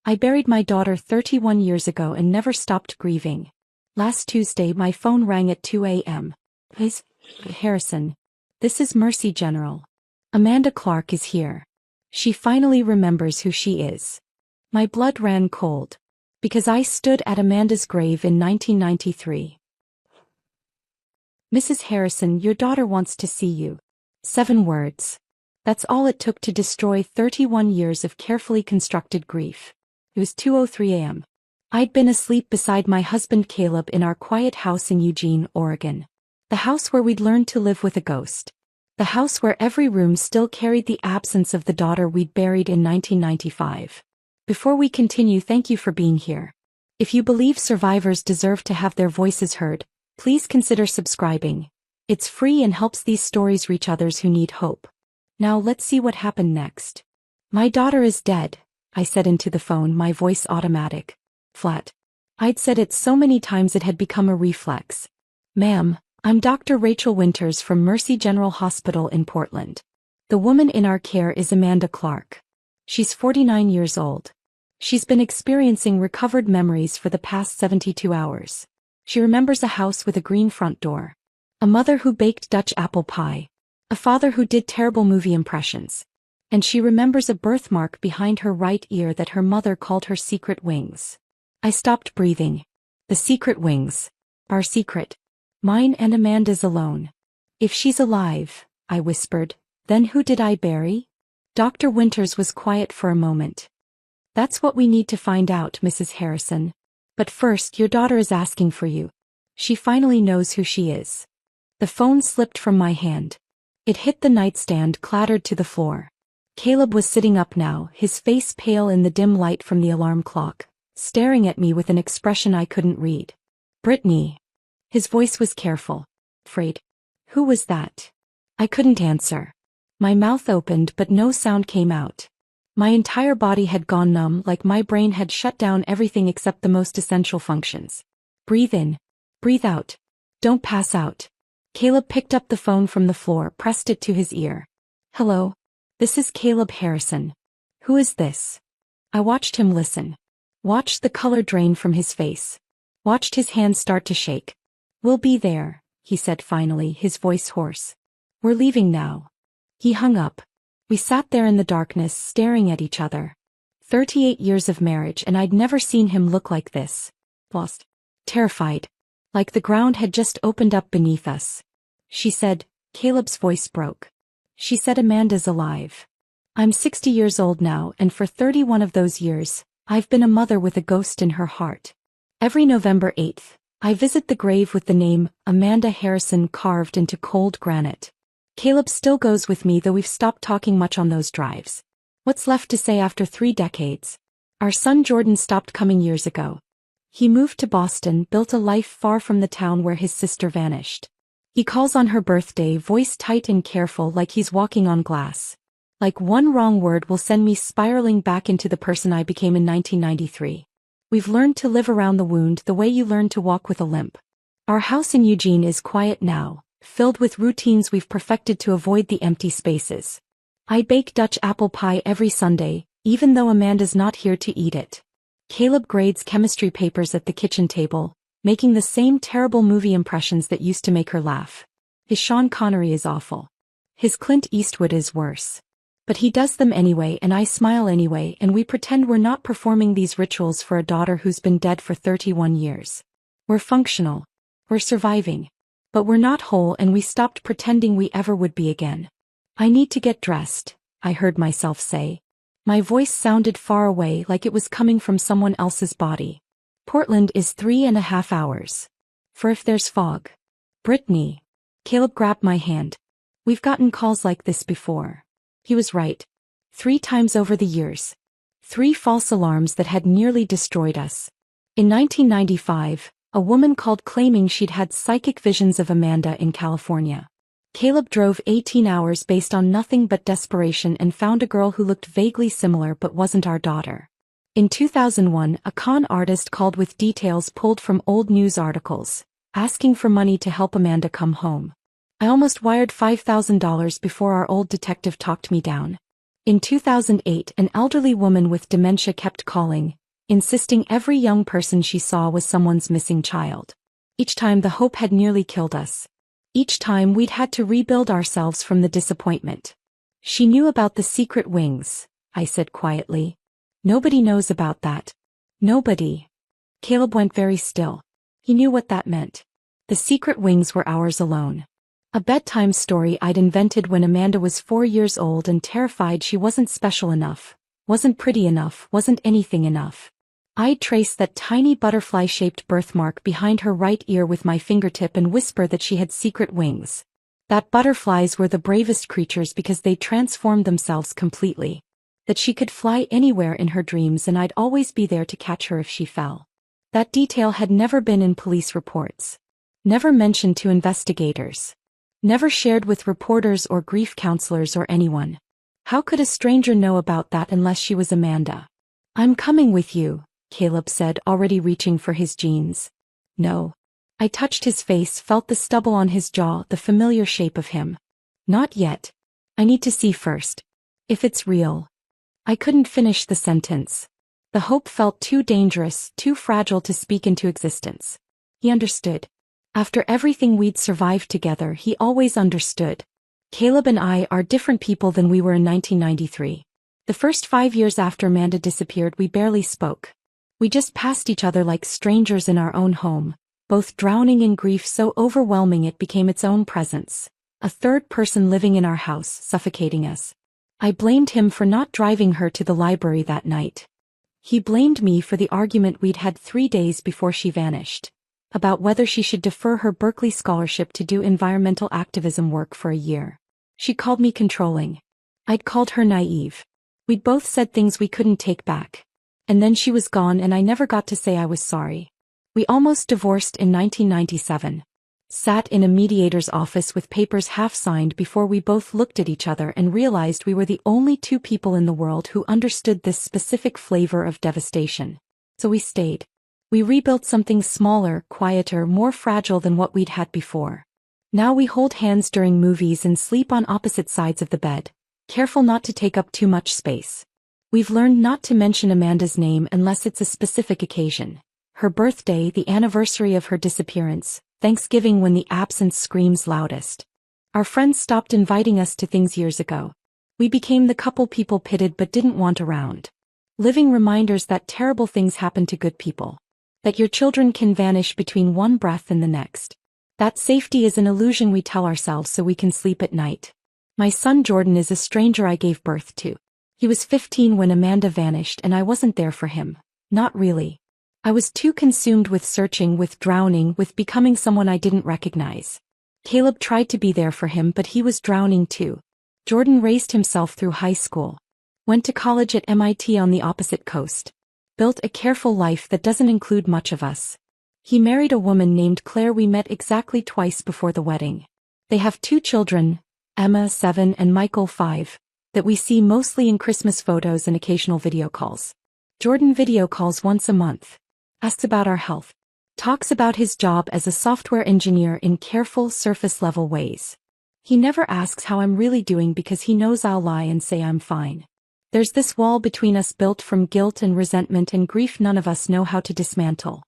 I buried my daughter 31 years ago and never stopped grieving. Last Tuesday my phone rang at 2 a.m. Miss Harrison. This is Mercy General. Amanda Clark is here. She finally remembers who she is. My blood ran cold. Because I stood at Amanda's grave in 1993. Mrs. Harrison, your daughter wants to see you. 7 words. That's all it took to destroy 31 years of carefully constructed grief. It was 2:03 a.m. I'd been asleep beside my husband Caleb in our quiet house in Eugene, Oregon. The house where we'd learned to live with a ghost. The house where every room still carried the absence of the daughter we'd buried in 1995. Before we continue, thank you for being here. If you believe survivors deserve to have their voices heard, please consider subscribing. It's free and helps these stories reach others who need hope. Now let's see what happened next. My daughter is dead, I said into the phone, my voice automatic. Flat. I'd said it so many times it had become a reflex. Ma'am, I'm Dr. Rachel Winters from Mercy General Hospital in Portland. The woman in our care is Amanda Clark. She's 49 years old. She's been experiencing recovered memories for the past 72 hours. She remembers a house with a green front door. A mother who baked Dutch apple pie. A father who did terrible movie impressions. And she remembers a birthmark behind her right ear that her mother called her secret wings. I stopped breathing. The secret wings. Our secret. Mine and Amanda's alone. If she's alive, I whispered, then who did I bury? Dr. Winters was quiet for a moment. That's what we need to find out, Mrs. Harrison. But first, your daughter is asking for you. She finally knows who she is. The phone slipped from my hand. It hit the nightstand, clattered to the floor. Caleb was sitting up now, his face pale in the dim light from the alarm clock, staring at me with an expression I couldn't read. Brittany. His voice was careful. Afraid. Who was that? I couldn't answer. My mouth opened but no sound came out. My entire body had gone numb, like my brain had shut down everything except the most essential functions. Breathe in. Breathe out. Don't pass out. Caleb picked up the phone from the floor, pressed it to his ear. Hello? This is Caleb Harrison. Who is this? I watched him listen. Watched the color drain from his face. Watched his hands start to shake. We'll be there, he said finally, his voice hoarse. We're leaving now. He hung up. We sat there in the darkness, staring at each other. 38 years of marriage and I'd never seen him look like this. Lost. Terrified. Like the ground had just opened up beneath us. She said, Caleb's voice broke. She said Amanda's alive. I'm 60 years old now and for 31 of those years, I've been a mother with a ghost in her heart. Every November 8th, I visit the grave with the name Amanda Harrison carved into cold granite. Caleb still goes with me, though we've stopped talking much on those drives. What's left to say after 3 decades? Our son Jordan stopped coming years ago. He moved to Boston, built a life far from the town where his sister vanished. He calls on her birthday, voice tight and careful, like he's walking on glass. Like one wrong word will send me spiraling back into the person I became in 1993. We've learned to live around the wound the way you learn to walk with a limp. Our house in Eugene is quiet now, filled with routines we've perfected to avoid the empty spaces. I bake Dutch apple pie every Sunday, even though Amanda's not here to eat it. Caleb grades chemistry papers at the kitchen table, making the same terrible movie impressions that used to make her laugh. His Sean Connery is awful. His Clint Eastwood is worse. But he does them anyway and I smile anyway, and we pretend we're not performing these rituals for a daughter who's been dead for 31 years. We're functional. We're surviving. But we're not whole, and we stopped pretending we ever would be again. I need to get dressed, I heard myself say. My voice sounded far away, like it was coming from someone else's body. Portland is 3.5 hours. For if there's fog. Brittany. Caleb grabbed my hand. We've gotten calls like this before. He was right. 3 times over the years. 3 false alarms that had nearly destroyed us. In 1995, a woman called claiming she'd had psychic visions of Amanda in California. Caleb drove 18 hours based on nothing but desperation and found a girl who looked vaguely similar but wasn't our daughter. In 2001, a con artist called with details pulled from old news articles, asking for money to help Amanda come home. I almost wired $5,000 before our old detective talked me down. In 2008, an elderly woman with dementia kept calling, insisting every young person she saw was someone's missing child. Each time the hope had nearly killed us. Each time we'd had to rebuild ourselves from the disappointment. She knew about the secret wings, I said quietly. Nobody knows about that. Nobody. Caleb went very still. He knew what that meant. The secret wings were ours alone. A bedtime story I'd invented when Amanda was 4 years old and terrified she wasn't special enough, wasn't pretty enough, wasn't anything enough. I'd trace that tiny butterfly-shaped birthmark behind her right ear with my fingertip and whisper that she had secret wings. That butterflies were the bravest creatures because they transformed themselves completely. That she could fly anywhere in her dreams and I'd always be there to catch her if she fell. That detail had never been in police reports. Never mentioned to investigators. Never shared with reporters or grief counselors or anyone. How could a stranger know about that unless she was Amanda? "I'm coming with you," Caleb said, already reaching for his jeans. "No." I touched his face, felt the stubble on his jaw, the familiar shape of him. "Not yet. I need to see first. If it's real." I couldn't finish the sentence. The hope felt too dangerous, too fragile to speak into existence. He understood. After everything we'd survived together, he always understood. Caleb and I are different people than we were in 1993. The first 5 years after Amanda disappeared, we barely spoke. We just passed each other like strangers in our own home, both drowning in grief so overwhelming it became its own presence. A third person living in our house, suffocating us. I blamed him for not driving her to the library that night. He blamed me for the argument we'd had 3 days before she vanished, about whether she should defer her Berkeley scholarship to do environmental activism work for a year. She called me controlling. I'd called her naive. We'd both said things we couldn't take back. And then she was gone and I never got to say I was sorry. We almost divorced in 1997. Sat in a mediator's office with papers half signed before we both looked at each other and realized we were the only 2 people in the world who understood this specific flavor of devastation. So we stayed. We rebuilt something smaller, quieter, more fragile than what we'd had before. Now we hold hands during movies and sleep on opposite sides of the bed, careful not to take up too much space. We've learned not to mention Amanda's name unless it's a specific occasion. Her birthday, the anniversary of her disappearance, Thanksgiving when the absence screams loudest. Our friends stopped inviting us to things years ago. We became the couple people pitied but didn't want around. Living reminders that terrible things happen to good people. That your children can vanish between one breath and the next. That safety is an illusion we tell ourselves so we can sleep at night. My son Jordan is a stranger I gave birth to. He was 15 when Amanda vanished and I wasn't there for him. Not really. I was too consumed with searching, with drowning, with becoming someone I didn't recognize. Caleb tried to be there for him but he was drowning too. Jordan raised himself through high school. Went to college at MIT on the opposite coast. Built a careful life that doesn't include much of us. He married a woman named Claire we met exactly twice before the wedding. They have 2 children, Emma 7 and Michael 5. That we see mostly in Christmas photos and occasional video calls. Jordan video calls once a month. Asks about our health. Talks about his job as a software engineer in careful, surface-level ways. He never asks how I'm really doing because he knows I'll lie and say I'm fine. There's this wall between us built from guilt and resentment and grief none of us know how to dismantle.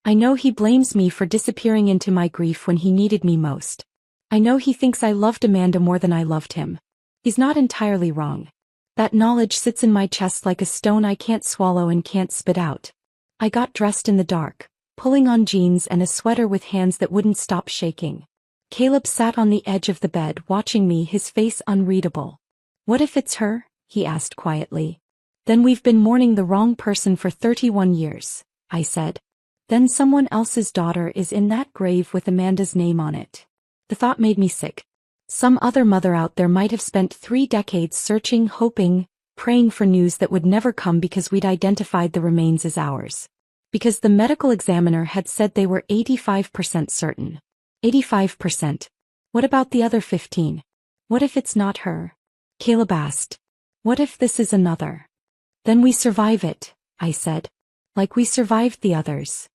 I know he blames me for disappearing into my grief when he needed me most. I know he thinks I loved Amanda more than I loved him. He's not entirely wrong. That knowledge sits in my chest like a stone I can't swallow and can't spit out. I got dressed in the dark, pulling on jeans and a sweater with hands that wouldn't stop shaking. Caleb sat on the edge of the bed watching me, his face unreadable. "What if it's her?" he asked quietly. "Then we've been mourning the wrong person for 31 years, I said. Then someone else's daughter is in that grave with Amanda's name on it. The thought made me sick. Some other mother out there might have spent 3 decades searching, hoping, praying for news that would never come because we'd identified the remains as ours. Because the medical examiner had said they were 85% certain. 85%. What about the other 15? What if it's not her?" Caleb asked. "What if this is another?" "Then we survive it," I said. "Like we survived the others."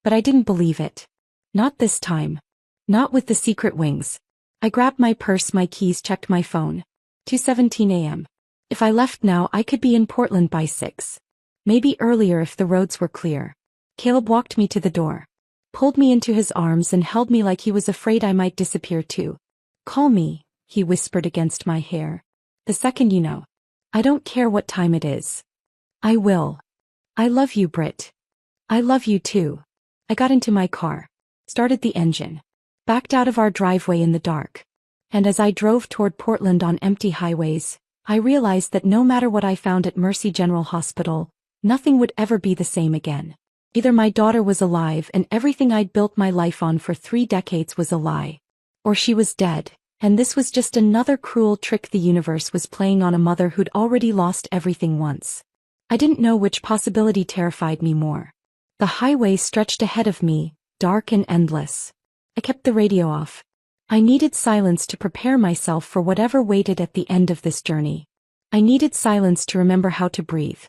But I didn't believe it. Not this time. Not with the secret wings. I grabbed my purse, my keys, checked my phone. 2:17 a.m. If I left now, I could be in Portland by 6. Maybe earlier if the roads were clear. Caleb walked me to the door, pulled me into his arms and held me like he was afraid I might disappear too. Call me, he whispered against my hair. The second you know. I don't care what time it is. I will. I love you, Britt. I love you too. I got into my car, started the engine, backed out of our driveway in the dark. And as I drove toward Portland on empty highways, I realized that no matter what I found at Mercy General Hospital, nothing would ever be the same again. Either my daughter was alive and everything I'd built my life on for 3 decades was a lie, or she was dead, and this was just another cruel trick the universe was playing on a mother who'd already lost everything once. I didn't know which possibility terrified me more. The highway stretched ahead of me, dark and endless. I kept the radio off. I needed silence to prepare myself for whatever waited at the end of this journey. I needed silence to remember how to breathe.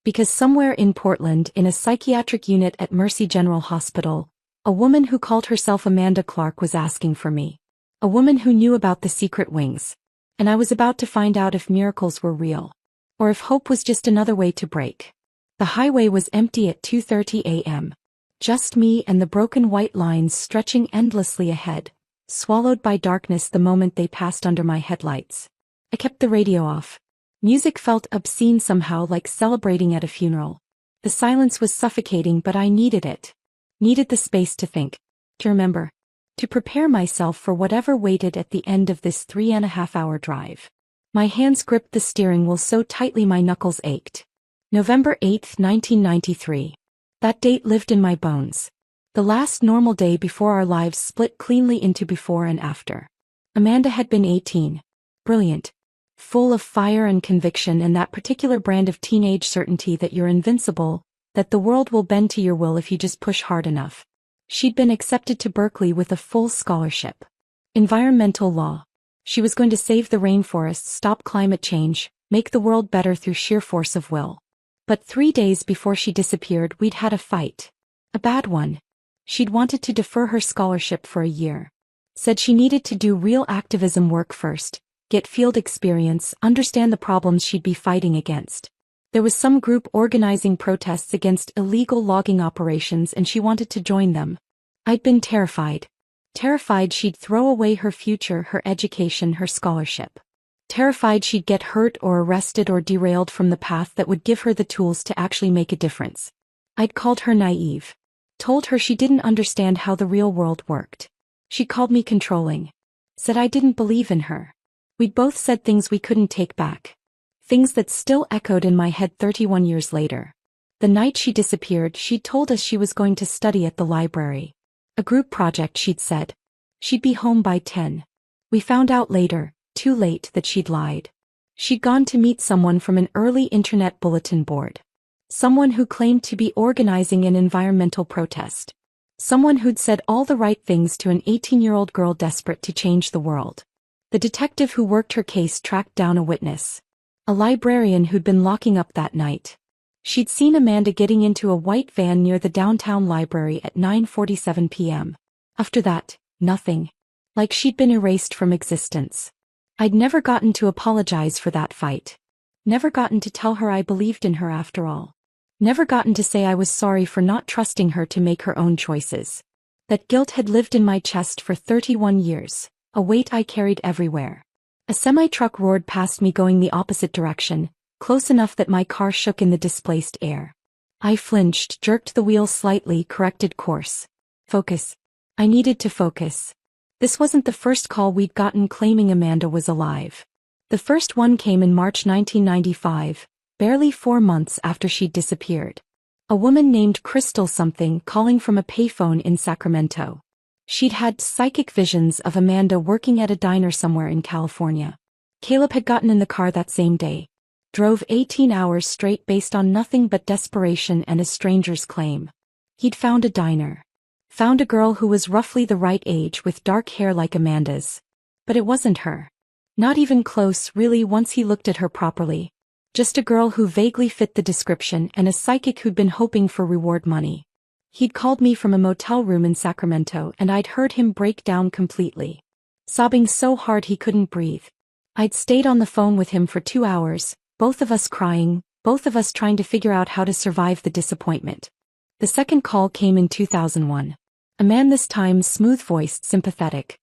Because somewhere in Portland, in a psychiatric unit at Mercy General Hospital, a woman who called herself Amanda Clark was asking for me. A woman who knew about the secret wings. And I was about to find out if miracles were real. Or if hope was just another way to break. The highway was empty at 2:30 a.m. Just me and the broken white lines stretching endlessly ahead, swallowed by darkness the moment they passed under my headlights. I kept the radio off. Music felt obscene somehow, like celebrating at a funeral. The silence was suffocating, but I needed it. Needed the space to think, to remember, to prepare myself for whatever waited at the end of this 3.5-hour drive. My hands gripped the steering wheel so tightly my knuckles ached. November 8, 1993. That date lived in my bones. The last normal day before our lives split cleanly into before and after. Amanda had been 18. Brilliant. Full of fire and conviction and that particular brand of teenage certainty that you're invincible, that the world will bend to your will if you just push hard enough. She'd been accepted to Berkeley with a full scholarship. Environmental law. She was going to save the rainforests, stop climate change, make the world better through sheer force of will. But 3 days before she disappeared, we'd had a fight. A bad one. She'd wanted to defer her scholarship for a year. Said she needed to do real activism work first. Get field experience, understand the problems she'd be fighting against. There was some group organizing protests against illegal logging operations and she wanted to join them. I'd been terrified. Terrified she'd throw away her future, her education, her scholarship. Terrified she'd get hurt or arrested or derailed from the path that would give her the tools to actually make a difference. I'd called her naive. Told her she didn't understand how the real world worked. She called me controlling. Said I didn't believe in her. We'd both said things we couldn't take back. Things that still echoed in my head 31 years later. The night she disappeared, she'd told us she was going to study at the library. A group project, she'd said. She'd be home by 10. We found out later, too late, that she'd lied. She'd gone to meet someone from an early internet bulletin board. Someone who claimed to be organizing an environmental protest. Someone who'd said all the right things to an 18-year-old girl desperate to change the world. The detective who worked her case tracked down a witness. A librarian who'd been locking up that night. She'd seen Amanda getting into a white van near the downtown library at 9:47 p.m. After that, nothing. Like she'd been erased from existence. I'd never gotten to apologize for that fight. Never gotten to tell her I believed in her after all. Never gotten to say I was sorry for not trusting her to make her own choices. That guilt had lived in my chest for 31 years. A weight I carried everywhere. A semi-truck roared past me going the opposite direction, close enough that my car shook in the displaced air. I flinched, jerked the wheel slightly, corrected course. Focus. I needed to focus. This wasn't the first call we'd gotten claiming Amanda was alive. The first one came in March 1995, barely 4 months after she'd disappeared. A woman named Crystal something calling from a payphone in Sacramento. She'd had psychic visions of Amanda working at a diner somewhere in California. Caleb had gotten in the car that same day. Drove 18 hours straight based on nothing but desperation and a stranger's claim. He'd found a diner. Found a girl who was roughly the right age with dark hair like Amanda's. But it wasn't her. Not even close, really, once he looked at her properly. Just a girl who vaguely fit the description and a psychic who'd been hoping for reward money. He'd called me from a motel room in Sacramento and I'd heard him break down completely. Sobbing so hard he couldn't breathe. I'd stayed on the phone with him for 2 hours, Both of us crying, both of us trying to figure out how to survive the disappointment. The second call came in 2001. A man, this time smooth-voiced, sympathetic.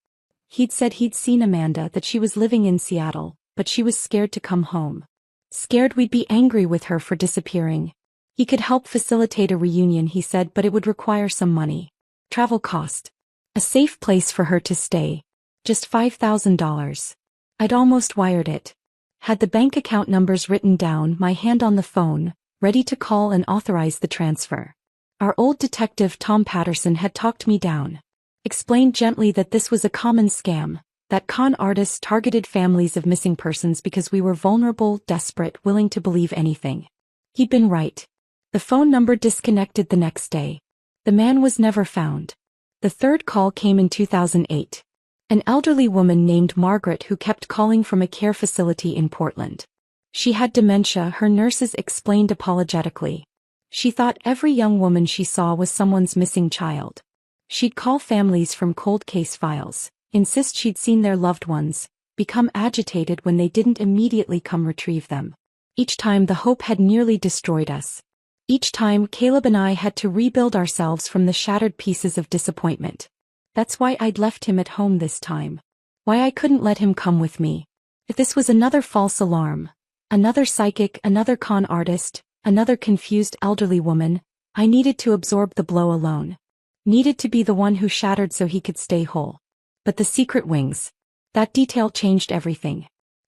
He'd said he'd seen Amanda, that she was living in Seattle, but she was scared to come home. Scared we'd be angry with her for disappearing. He could help facilitate a reunion, he said, but it would require some money. Travel cost. A safe place for her to stay. Just $5,000. I'd almost wired it. Had the bank account numbers written down, my hand on the phone, ready to call and authorize the transfer. Our old detective Tom Patterson had talked me down. Explained gently that this was a common scam, that con artists targeted families of missing persons because we were vulnerable, desperate, willing to believe anything. He'd been right. The phone number disconnected the next day. The man was never found. The third call came in 2008. An elderly woman named Margaret who kept calling from a care facility in Portland. She had dementia, her nurses explained apologetically. She thought every young woman she saw was someone's missing child. She'd call families from cold case files, insist she'd seen their loved ones, become agitated when they didn't immediately come retrieve them. Each time the hope had nearly destroyed us. Each time Caleb and I had to rebuild ourselves from the shattered pieces of disappointment. That's why I'd left him at home this time. Why I couldn't let him come with me. If this was another false alarm, another psychic, another con artist, another confused elderly woman, I needed to absorb the blow alone. Needed to be the one who shattered so he could stay whole. But the secret wings. That detail changed everything.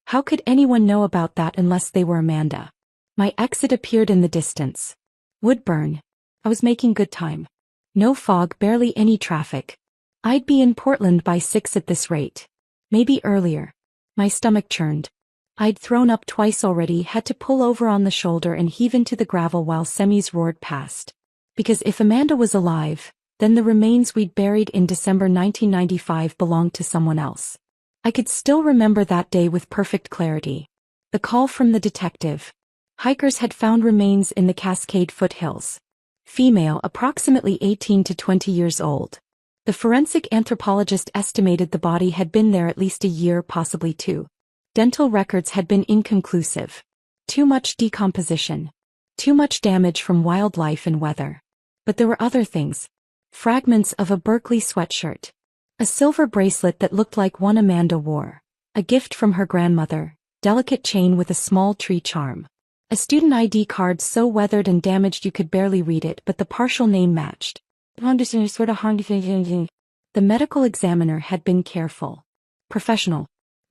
How could anyone know about that unless they were Amanda? My exit appeared in the distance. Woodburn. I was making good time. No fog, barely any traffic. I'd be in Portland by 6 at this rate. Maybe earlier. My stomach churned. I'd thrown up twice already, had to pull over on the shoulder and heave into the gravel while semis roared past. Because if Amanda was alive, then the remains we'd buried in December 1995 belonged to someone else. I could still remember that day with perfect clarity. The call from the detective. Hikers had found remains in the Cascade foothills. Female, approximately 18 to 20 years old. The forensic anthropologist estimated the body had been there at least a year, possibly 2. Dental records had been inconclusive. Too much decomposition. Too much damage from wildlife and weather. But there were other things. Fragments of a Berkeley sweatshirt. A silver bracelet that looked like one Amanda wore. A gift from her grandmother. Delicate chain with a small tree charm. A student ID card so weathered and damaged you could barely read it, but the partial name matched. The medical examiner had been careful. Professional.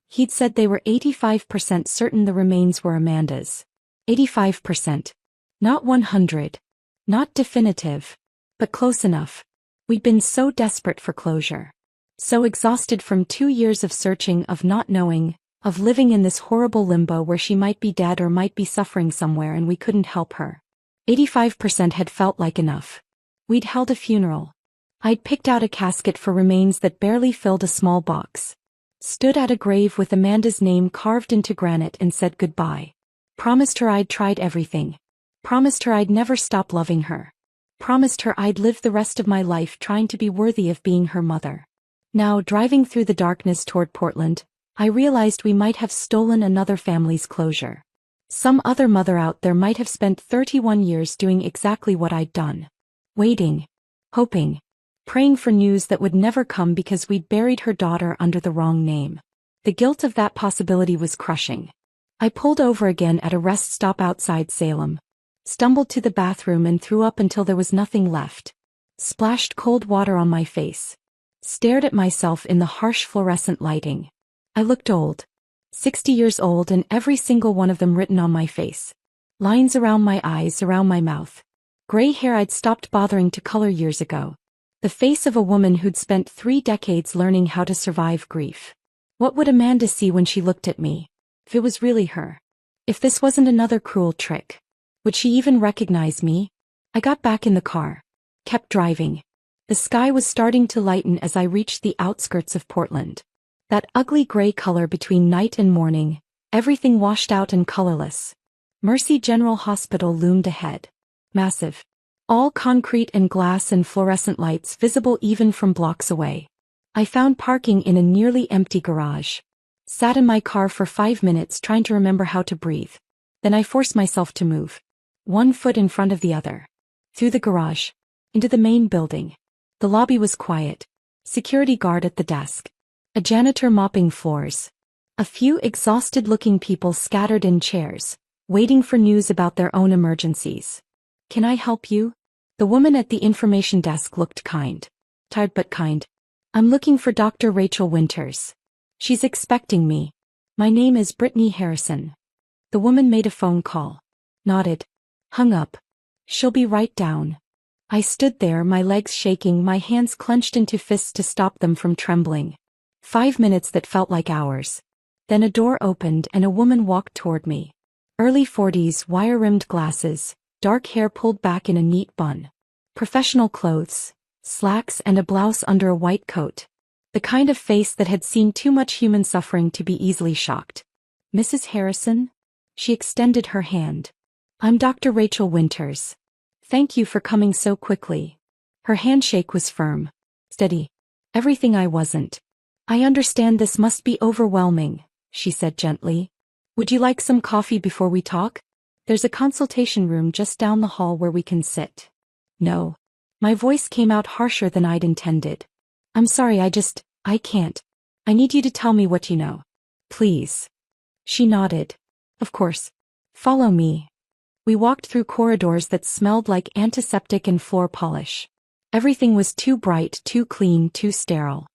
He'd said they were 85% certain the remains were Amanda's. 85%. Not 100. Not definitive. But close enough. We'd been so desperate for closure. So exhausted from 2 years of searching, of not knowing, of living in this horrible limbo where she might be dead or might be suffering somewhere and we couldn't help her. 85% had felt like enough. We'd held a funeral. I'd picked out a casket for remains that barely filled a small box. Stood at a grave with Amanda's name carved into granite and said goodbye. Promised her I'd tried everything. Promised her I'd never stop loving her. Promised her I'd live the rest of my life trying to be worthy of being her mother. Now, driving through the darkness toward Portland, I realized we might have stolen another family's closure. Some other mother out there might have spent 31 years doing exactly what I'd done. Waiting. Hoping. Praying for news that would never come because we'd buried her daughter under the wrong name. The guilt of that possibility was crushing. I pulled over again at a rest stop outside Salem. Stumbled to the bathroom and threw up until there was nothing left. Splashed cold water on my face. Stared at myself in the harsh fluorescent lighting. I looked old. 60 years old, and every single one of them written on my face. Lines around my eyes, around my mouth. Gray hair I'd stopped bothering to color years ago. The face of a woman who'd spent 3 decades learning how to survive grief. What would Amanda see when she looked at me? If it was really her. If this wasn't another cruel trick. Would she even recognize me? I got back in the car. Kept driving. The sky was starting to lighten as I reached the outskirts of Portland. That ugly gray color between night and morning, everything washed out and colorless. Mercy General Hospital loomed ahead. Massive. All concrete and glass and fluorescent lights visible even from blocks away. I found parking in a nearly empty garage. Sat in my car for 5 minutes trying to remember how to breathe. Then I forced myself to move. One foot in front of the other. Through the garage. Into the main building. The lobby was quiet. Security guard at the desk. A janitor mopping floors. A few exhausted-looking people scattered in chairs, waiting for news about their own emergencies. "Can I help you?" The woman at the information desk looked kind. Tired but kind. "I'm looking for Dr. Rachel Winters. She's expecting me. My name is Brittany Harrison." The woman made a phone call. Nodded. Hung up. "She'll be right down." I stood there, my legs shaking, my hands clenched into fists to stop them from trembling. 5 minutes that felt like hours. Then a door opened and a woman walked toward me. Early 40s, wire-rimmed glasses, dark hair pulled back in a neat bun. Professional clothes, slacks and a blouse under a white coat. The kind of face that had seen too much human suffering to be easily shocked. "Mrs. Harrison?" She extended her hand. "I'm Dr. Rachel Winters. Thank you for coming so quickly." Her handshake was firm. Steady. Everything I wasn't. "I understand this must be overwhelming," she said gently. "Would you like some coffee before we talk? There's a consultation room just down the hall where we can sit." "No." My voice came out harsher than I'd intended. "I'm sorry, I can't. I need you to tell me what you know. Please." She nodded. "Of course. Follow me." We walked through corridors that smelled like antiseptic and floor polish. Everything was too bright, too clean, too sterile.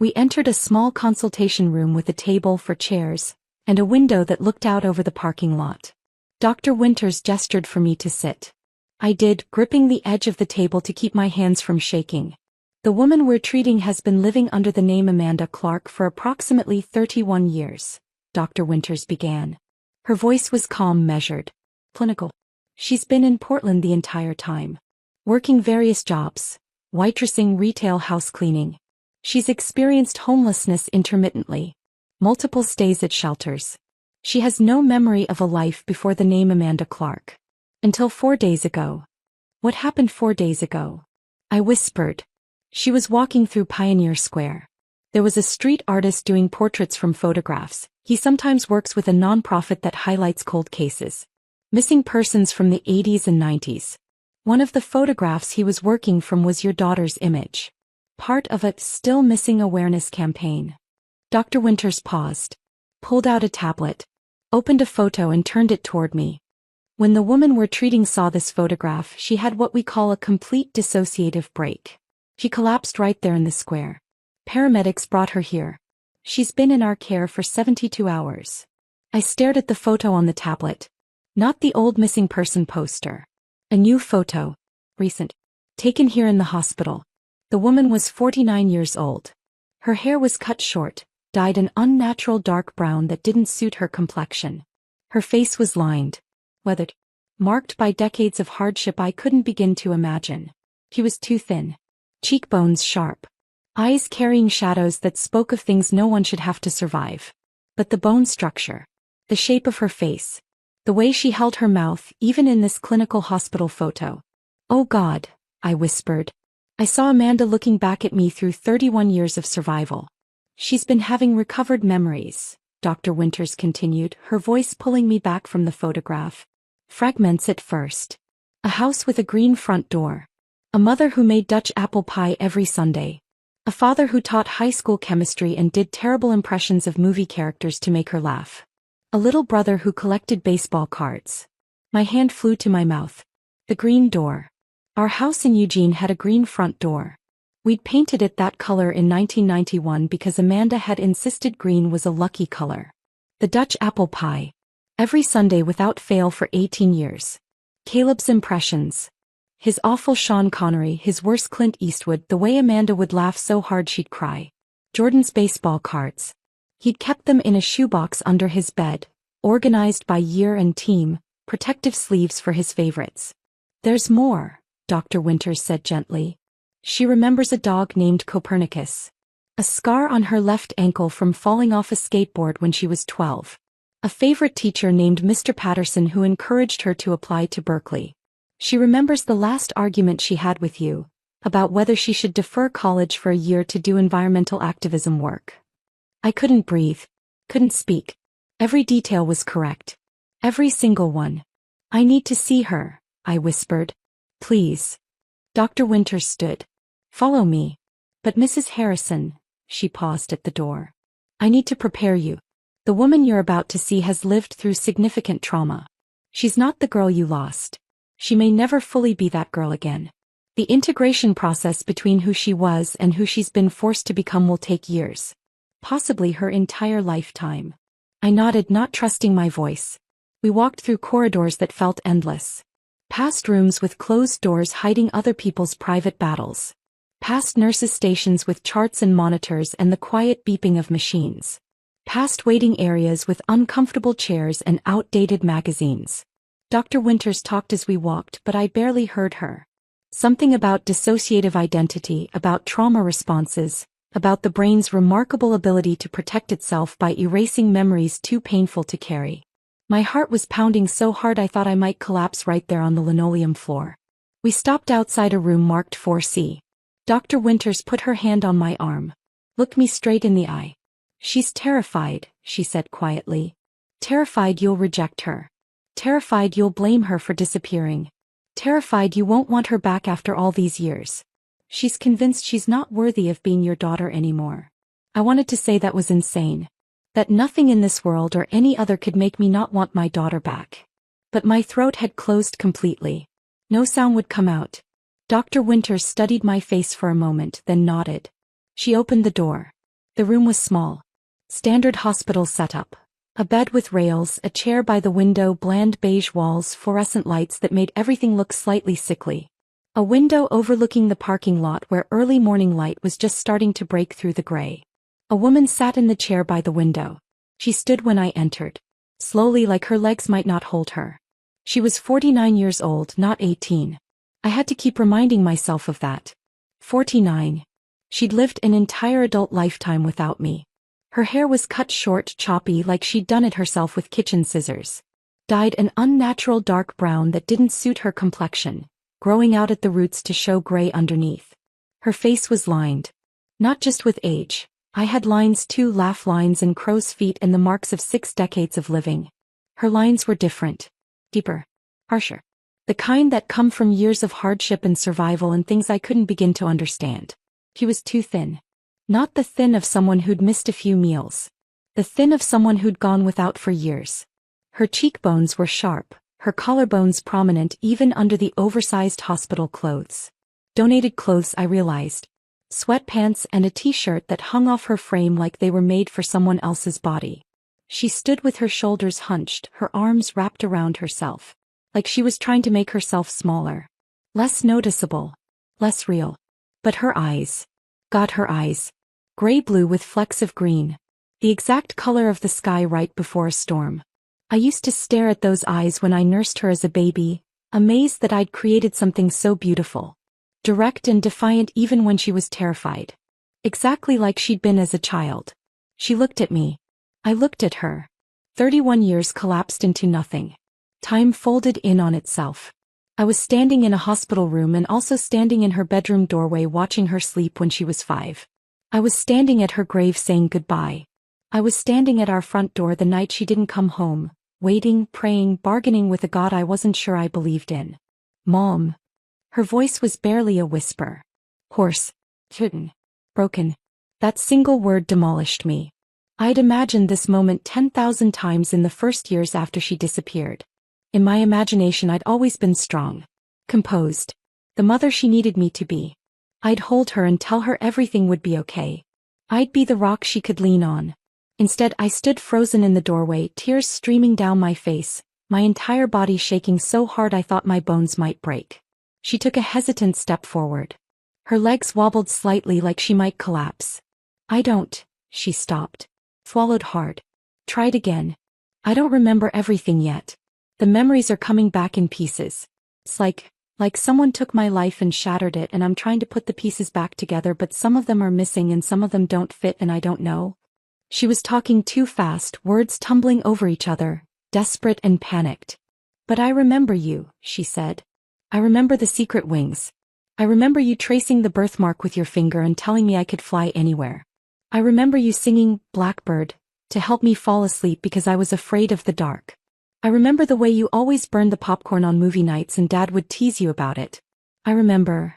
We entered a small consultation room with a table for chairs, and a window that looked out over the parking lot. Dr. Winters gestured for me to sit. I did, gripping the edge of the table to keep my hands from shaking. "The woman we're treating has been living under the name Amanda Clark for approximately 31 years, Dr. Winters began. Her voice was calm, measured. Clinical. "She's been in Portland the entire time. Working various jobs. Waitressing, retail, house cleaning. She's experienced homelessness intermittently. Multiple stays at shelters. She has no memory of a life before the name Amanda Clark. Until 4 days ago." "What happened 4 days ago?" I whispered. "She was walking through Pioneer Square. There was a street artist doing portraits from photographs. He sometimes works with a nonprofit that highlights cold cases. Missing persons from the 80s and 90s. One of the photographs he was working from was your daughter's image. Part of a Still Missing Awareness campaign." Dr. Winters paused. Pulled out a tablet. Opened a photo and turned it toward me. "When the woman we're treating saw this photograph, she had what we call a complete dissociative break. She collapsed right there in the square. Paramedics brought her here. She's been in our care for 72 hours. I stared at the photo on the tablet. Not the old missing person poster. A new photo. Recent. Taken here in the hospital. The woman was 49 years old. Her hair was cut short, dyed an unnatural dark brown that didn't suit her complexion. Her face was lined. Weathered. Marked by decades of hardship I couldn't begin to imagine. She was too thin. Cheekbones sharp. Eyes carrying shadows that spoke of things no one should have to survive. But the bone structure. The shape of her face. The way she held her mouth, even in this clinical hospital photo. "Oh God," I whispered. I saw Amanda looking back at me through 31 years of survival. "She's been having recovered memories," Dr. Winters continued, her voice pulling me back from the photograph. "Fragments at first. A house with a green front door. A mother who made Dutch apple pie every Sunday. A father who taught high school chemistry and did terrible impressions of movie characters to make her laugh. A little brother who collected baseball cards." My hand flew to my mouth. The green door. Our house in Eugene had a green front door. We'd painted it that color in 1991 because Amanda had insisted green was a lucky color. The Dutch apple pie. Every Sunday without fail for 18 years. Caleb's impressions. His awful Sean Connery, his worst Clint Eastwood, the way Amanda would laugh so hard she'd cry. Jordan's baseball cards. He'd kept them in a shoebox under his bed, organized by year and team, protective sleeves for his favorites. "There's more," Dr. Winters said gently. "She remembers a dog named Copernicus. A scar on her left ankle from falling off a skateboard when she was 12. A favorite teacher named Mr. Patterson who encouraged her to apply to Berkeley. She remembers the last argument she had with you, about whether she should defer college for a year to do environmental activism work." I couldn't breathe. Couldn't speak. Every detail was correct. Every single one. I need to see her, I whispered. Please. Dr. Winters stood. Follow me. But Mrs. Harrison, she paused at the door. I need to prepare you. The woman you're about to see has lived through significant trauma. She's not the girl you lost. She may never fully be that girl again. The integration process between who she was and who she's been forced to become will take years. Possibly her entire lifetime. I nodded, not trusting my voice. We walked through corridors that felt endless. Past rooms with closed doors hiding other people's private battles. Past nurses' stations with charts and monitors and the quiet beeping of machines. Past waiting areas with uncomfortable chairs and outdated magazines. Dr. Winters talked as we walked, but I barely heard her. Something about dissociative identity, about trauma responses, about the brain's remarkable ability to protect itself by erasing memories too painful to carry. My heart was pounding so hard I thought I might collapse right there on the linoleum floor. We stopped outside a room marked 4C. Dr. Winters put her hand on my arm. Looked me straight in the eye. She's terrified, she said quietly. Terrified you'll reject her. Terrified you'll blame her for disappearing. Terrified you won't want her back after all these years. She's convinced she's not worthy of being your daughter anymore. I wanted to say that was insane. That nothing in this world or any other could make me not want my daughter back. But my throat had closed completely. No sound would come out. Dr. Winters studied my face for a moment, then nodded. She opened the door. The room was small. Standard hospital setup. A bed with rails, a chair by the window, bland beige walls, fluorescent lights that made everything look slightly sickly. A window overlooking the parking lot where early morning light was just starting to break through the gray. A woman sat in the chair by the window. She stood when I entered. Slowly, like her legs might not hold her. She was 49 years old, not 18. I had to keep reminding myself of that. 49. She'd lived an entire adult lifetime without me. Her hair was cut short, choppy, like she'd done it herself with kitchen scissors. Dyed an unnatural dark brown that didn't suit her complexion, growing out at the roots to show gray underneath. Her face was lined. Not just with age. I had lines too, laugh lines and crow's feet and the marks of 6 decades of living. Her lines were different. Deeper. Harsher. The kind that come from years of hardship and survival and things I couldn't begin to understand. She was too thin. Not the thin of someone who'd missed a few meals. The thin of someone who'd gone without for years. Her cheekbones were sharp, her collarbones prominent even under the oversized hospital clothes. Donated clothes, I realized. Sweatpants and a t-shirt that hung off her frame like they were made for someone else's body. She stood with her shoulders hunched, her arms wrapped around herself. Like she was trying to make herself smaller. Less noticeable. Less real. But her eyes. God, her eyes. Gray-blue with flecks of green. The exact color of the sky right before a storm. I used to stare at those eyes when I nursed her as a baby, amazed that I'd created something so beautiful. Direct and defiant even when she was terrified. Exactly like she'd been as a child. She looked at me. I looked at her. 31 years collapsed into nothing. Time folded in on itself. I was standing in a hospital room and also standing in her bedroom doorway watching her sleep when she was 5. I was standing at her grave saying goodbye. I was standing at our front door the night she didn't come home, waiting, praying, bargaining with a God I wasn't sure I believed in. Mom. Her voice was barely a whisper. Hoarse. Kitten. Broken. That single word demolished me. I'd imagined this moment 10,000 times in the first years after she disappeared. In my imagination I'd always been strong. Composed. The mother she needed me to be. I'd hold her and tell her everything would be okay. I'd be the rock she could lean on. Instead I stood frozen in the doorway, tears streaming down my face, my entire body shaking so hard I thought my bones might break. She took a hesitant step forward. Her legs wobbled slightly like she might collapse. She stopped. Swallowed hard. Tried again. I don't remember everything yet. The memories are coming back in pieces. It's like someone took my life and shattered it and I'm trying to put the pieces back together but some of them are missing and some of them don't fit and I don't know. She was talking too fast, words tumbling over each other, desperate and panicked. But I remember you, she said. I remember the secret wings. I remember you tracing the birthmark with your finger and telling me I could fly anywhere. I remember you singing Blackbird to help me fall asleep because I was afraid of the dark. I remember the way you always burned the popcorn on movie nights and Dad would tease you about it. I remember.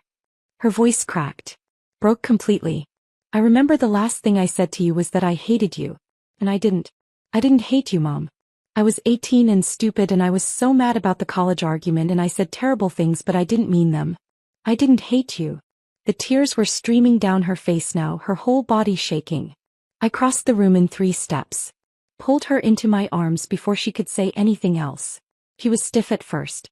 Her voice cracked. Broke completely. I remember the last thing I said to you was that I hated you. And I didn't. I didn't hate you, Mom. I was 18 and stupid and I was so mad about the college argument and I said terrible things but I didn't mean them. I didn't hate you. The tears were streaming down her face now, her whole body shaking. I crossed the room in 3 steps. Pulled her into my arms before she could say anything else. She was stiff at first.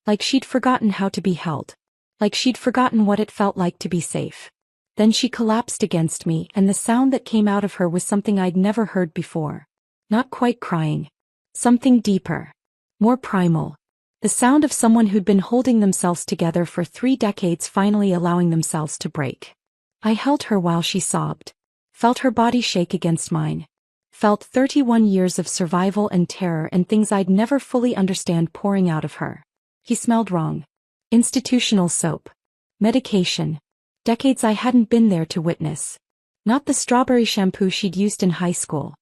Like she'd forgotten how to be held. Like she'd forgotten what it felt like to be safe. Then she collapsed against me and the sound that came out of her was something I'd never heard before. Not quite crying. Something deeper. More primal. The sound of someone who'd been holding themselves together for 3 decades finally allowing themselves to break. I held her while she sobbed. Felt her body shake against mine. Felt 31 years of survival and terror and things I'd never fully understand pouring out of her. He smelled wrong. Institutional soap. Medication. Decades I hadn't been there to witness. Not the strawberry shampoo she'd used in high school.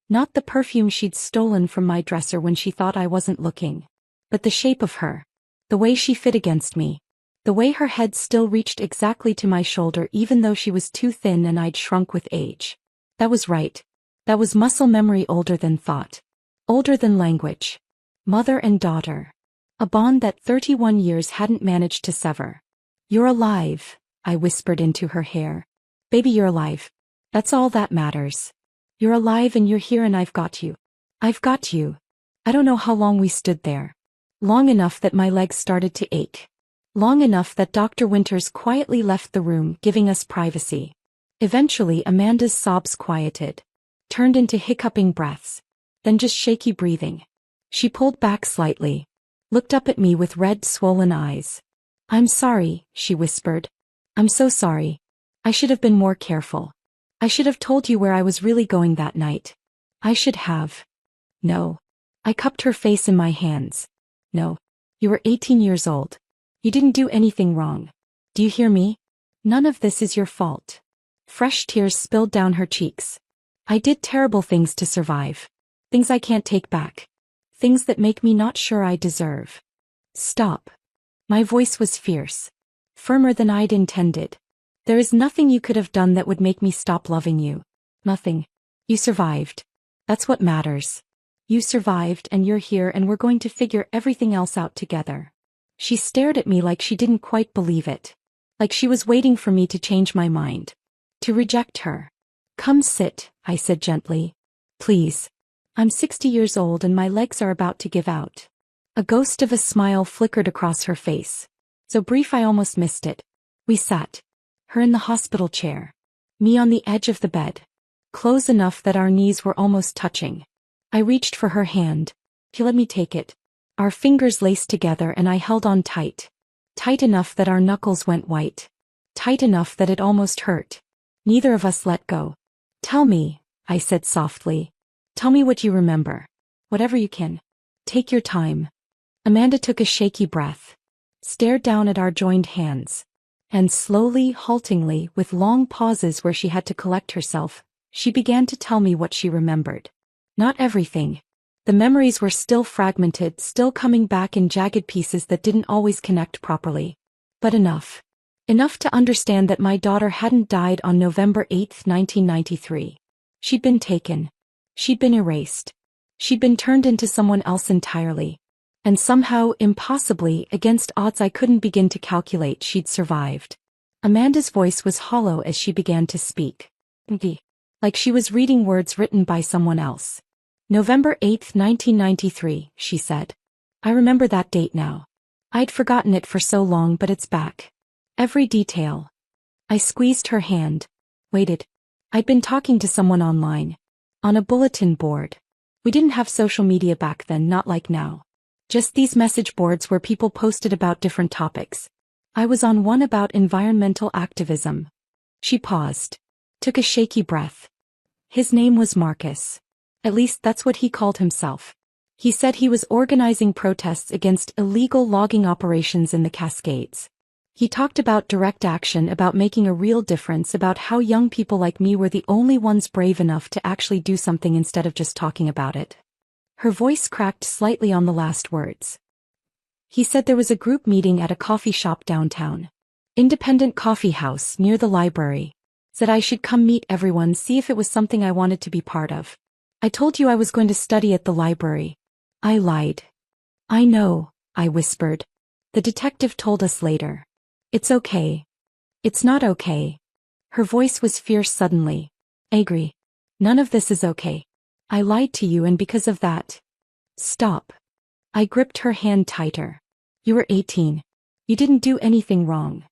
Not the perfume she'd stolen from my dresser when she thought I wasn't looking. But the shape of her. The way she fit against me. The way her head still reached exactly to my shoulder even though she was too thin and I'd shrunk with age. That was right. That was muscle memory older than thought. Older than language. Mother and daughter. A bond that 31 years hadn't managed to sever. You're alive, I whispered into her hair. Baby, you're alive. That's all that matters. You're alive and you're here and I've got you. I've got you. I don't know how long we stood there. Long enough that my legs started to ache. Long enough that Dr. Winters quietly left the room, giving us privacy. Eventually Amanda's sobs quieted. Turned into hiccuping breaths. Then just shaky breathing. She pulled back slightly. Looked up at me with red, swollen eyes. I'm sorry, she whispered. I'm so sorry. I should have been more careful. I should have told you where I was really going that night. I should have. No. I cupped her face in my hands. No. You were 18 years old. You didn't do anything wrong. Do you hear me? None of this is your fault. Fresh tears spilled down her cheeks. I did terrible things to survive. Things I can't take back. Things that make me not sure I deserve. Stop. My voice was fierce. Firmer than I'd intended. There is nothing you could have done that would make me stop loving you. Nothing. You survived. That's what matters. You survived and you're here and we're going to figure everything else out together. She stared at me like she didn't quite believe it. Like she was waiting for me to change my mind. To reject her. Come sit, I said gently. Please. I'm 60 years old and my legs are about to give out. A ghost of a smile flickered across her face. So brief I almost missed it. We sat. Her in the hospital chair. Me on the edge of the bed. Close enough that our knees were almost touching. I reached for her hand. She let me take it. Our fingers laced together and I held on tight. Tight enough that our knuckles went white. Tight enough that it almost hurt. Neither of us let go. Tell me, I said softly. Tell me what you remember. Whatever you can. Take your time. Amanda took a shaky breath. Stared down at our joined hands. And slowly, haltingly, with long pauses where she had to collect herself, she began to tell me what she remembered. Not everything. The memories were still fragmented, still coming back in jagged pieces that didn't always connect properly. But enough. Enough to understand that my daughter hadn't died on November 8, 1993. She'd been taken. She'd been erased. She'd been turned into someone else entirely. And somehow, impossibly, against odds I couldn't begin to calculate, she'd survived. Amanda's voice was hollow as she began to speak. Like she was reading words written by someone else. November 8, 1993, she said. I remember that date now. I'd forgotten it for so long but it's back. Every detail. I squeezed her hand. Waited. I'd been talking to someone online. On a bulletin board. We didn't have social media back then, not like now. Just these message boards where people posted about different topics. I was on one about environmental activism. She paused. Took a shaky breath. His name was Marcus. At least that's what he called himself. He said he was organizing protests against illegal logging operations in the Cascades. He talked about direct action, about making a real difference, about how young people like me were the only ones brave enough to actually do something instead of just talking about it. Her voice cracked slightly on the last words. He said there was a group meeting at a coffee shop downtown. Independent coffee house near the library. Said I should come meet everyone, see if it was something I wanted to be part of. I told you I was going to study at the library. I lied. I know, I whispered. The detective told us later. It's okay. It's not okay. Her voice was fierce suddenly. Angry. None of this is okay. I lied to you and because of that. Stop. I gripped her hand tighter. You were 18. You didn't do anything wrong.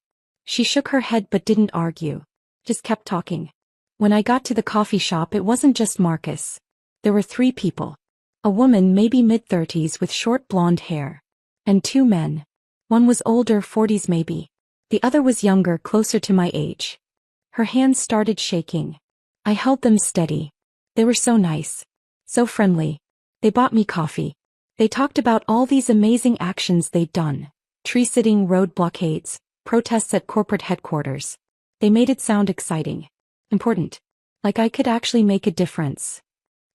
She shook her head but didn't argue. Just kept talking. When I got to the coffee shop, it wasn't just Marcus. There were 3 people. A woman maybe mid-30s with short blonde hair. And 2 men. One was older, 40s maybe. The other was younger, closer to my age. Her hands started shaking. I held them steady. They were so nice. So friendly. They bought me coffee. They talked about all these amazing actions they'd done. Tree-sitting, road blockades, protests at corporate headquarters. They made it sound exciting. Important. Like I could actually make a difference.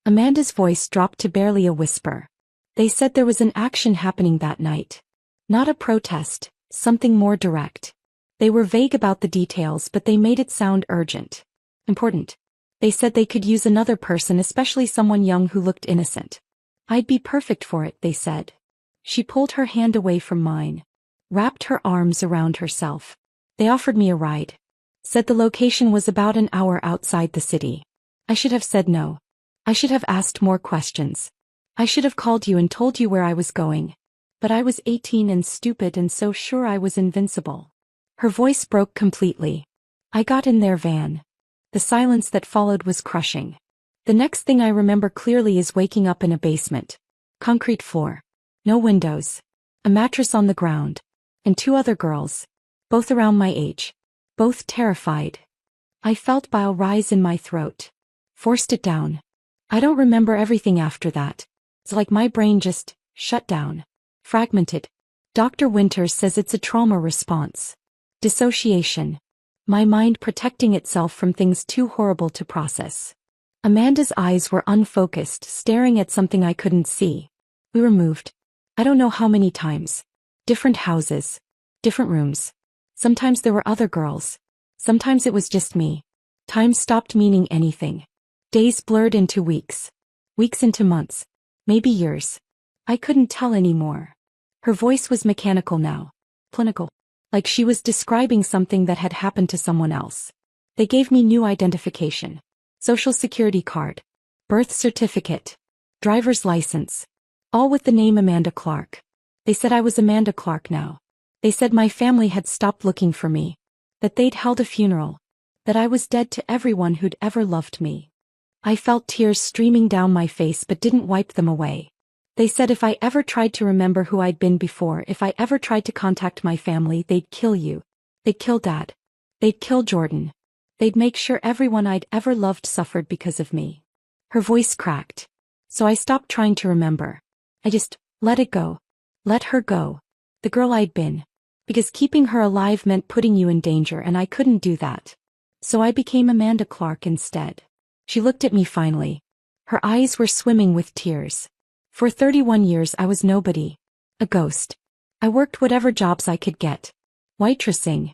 Amanda's voice dropped to barely a whisper. They said there was an action happening that night. Not a protest, something more direct. They were vague about the details, but they made it sound urgent. Important. They said they could use another person, especially someone young who looked innocent. I'd be perfect for it, they said. She pulled her hand away from mine. Wrapped her arms around herself. They offered me a ride. Said the location was about an hour outside the city. I should have said no. I should have asked more questions. I should have called you and told you where I was going. But I was 18 and stupid and so sure I was invincible. Her voice broke completely. I got in their van. The silence that followed was crushing. The next thing I remember clearly is waking up in a basement. Concrete floor. No windows. A mattress on the ground. And 2 other girls. Both around my age. Both terrified. I felt bile rise in my throat. Forced it down. I don't remember everything after that. It's like my brain just shut down. Fragmented. Dr. Winters says it's a trauma response. Dissociation. My mind protecting itself from things too horrible to process. Amanda's eyes were unfocused, staring at something I couldn't see. We were moved. I don't know how many times. Different houses. Different rooms. Sometimes there were other girls. Sometimes it was just me. Time stopped meaning anything. Days blurred into weeks. Weeks into months. Maybe years. I couldn't tell anymore. Her voice was mechanical now. Clinical. Like she was describing something that had happened to someone else. They gave me new identification. Social security card. Birth certificate. Driver's license. All with the name Amanda Clark. They said I was Amanda Clark now. They said my family had stopped looking for me. That they'd held a funeral. That I was dead to everyone who'd ever loved me. I felt tears streaming down my face but didn't wipe them away. They said if I ever tried to remember who I'd been before, if I ever tried to contact my family, they'd kill you. They'd kill Dad. They'd kill Jordan. They'd make sure everyone I'd ever loved suffered because of me. Her voice cracked. So I stopped trying to remember. I just let it go. Let her go. The girl I'd been. Because keeping her alive meant putting you in danger and I couldn't do that. So I became Amanda Clark instead. She looked at me finally. Her eyes were swimming with tears. For 31 years I was nobody. A ghost. I worked whatever jobs I could get. Waitressing.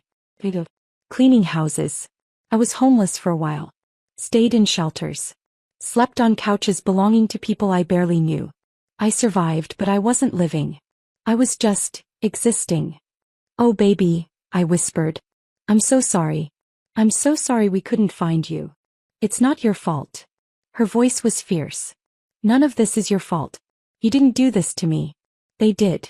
Cleaning houses. I was homeless for a while. Stayed in shelters. Slept on couches belonging to people I barely knew. I survived, but I wasn't living. I was just existing. Oh baby, I whispered. I'm so sorry. I'm so sorry we couldn't find you. It's not your fault. Her voice was fierce. None of this is your fault. You didn't do this to me. They did.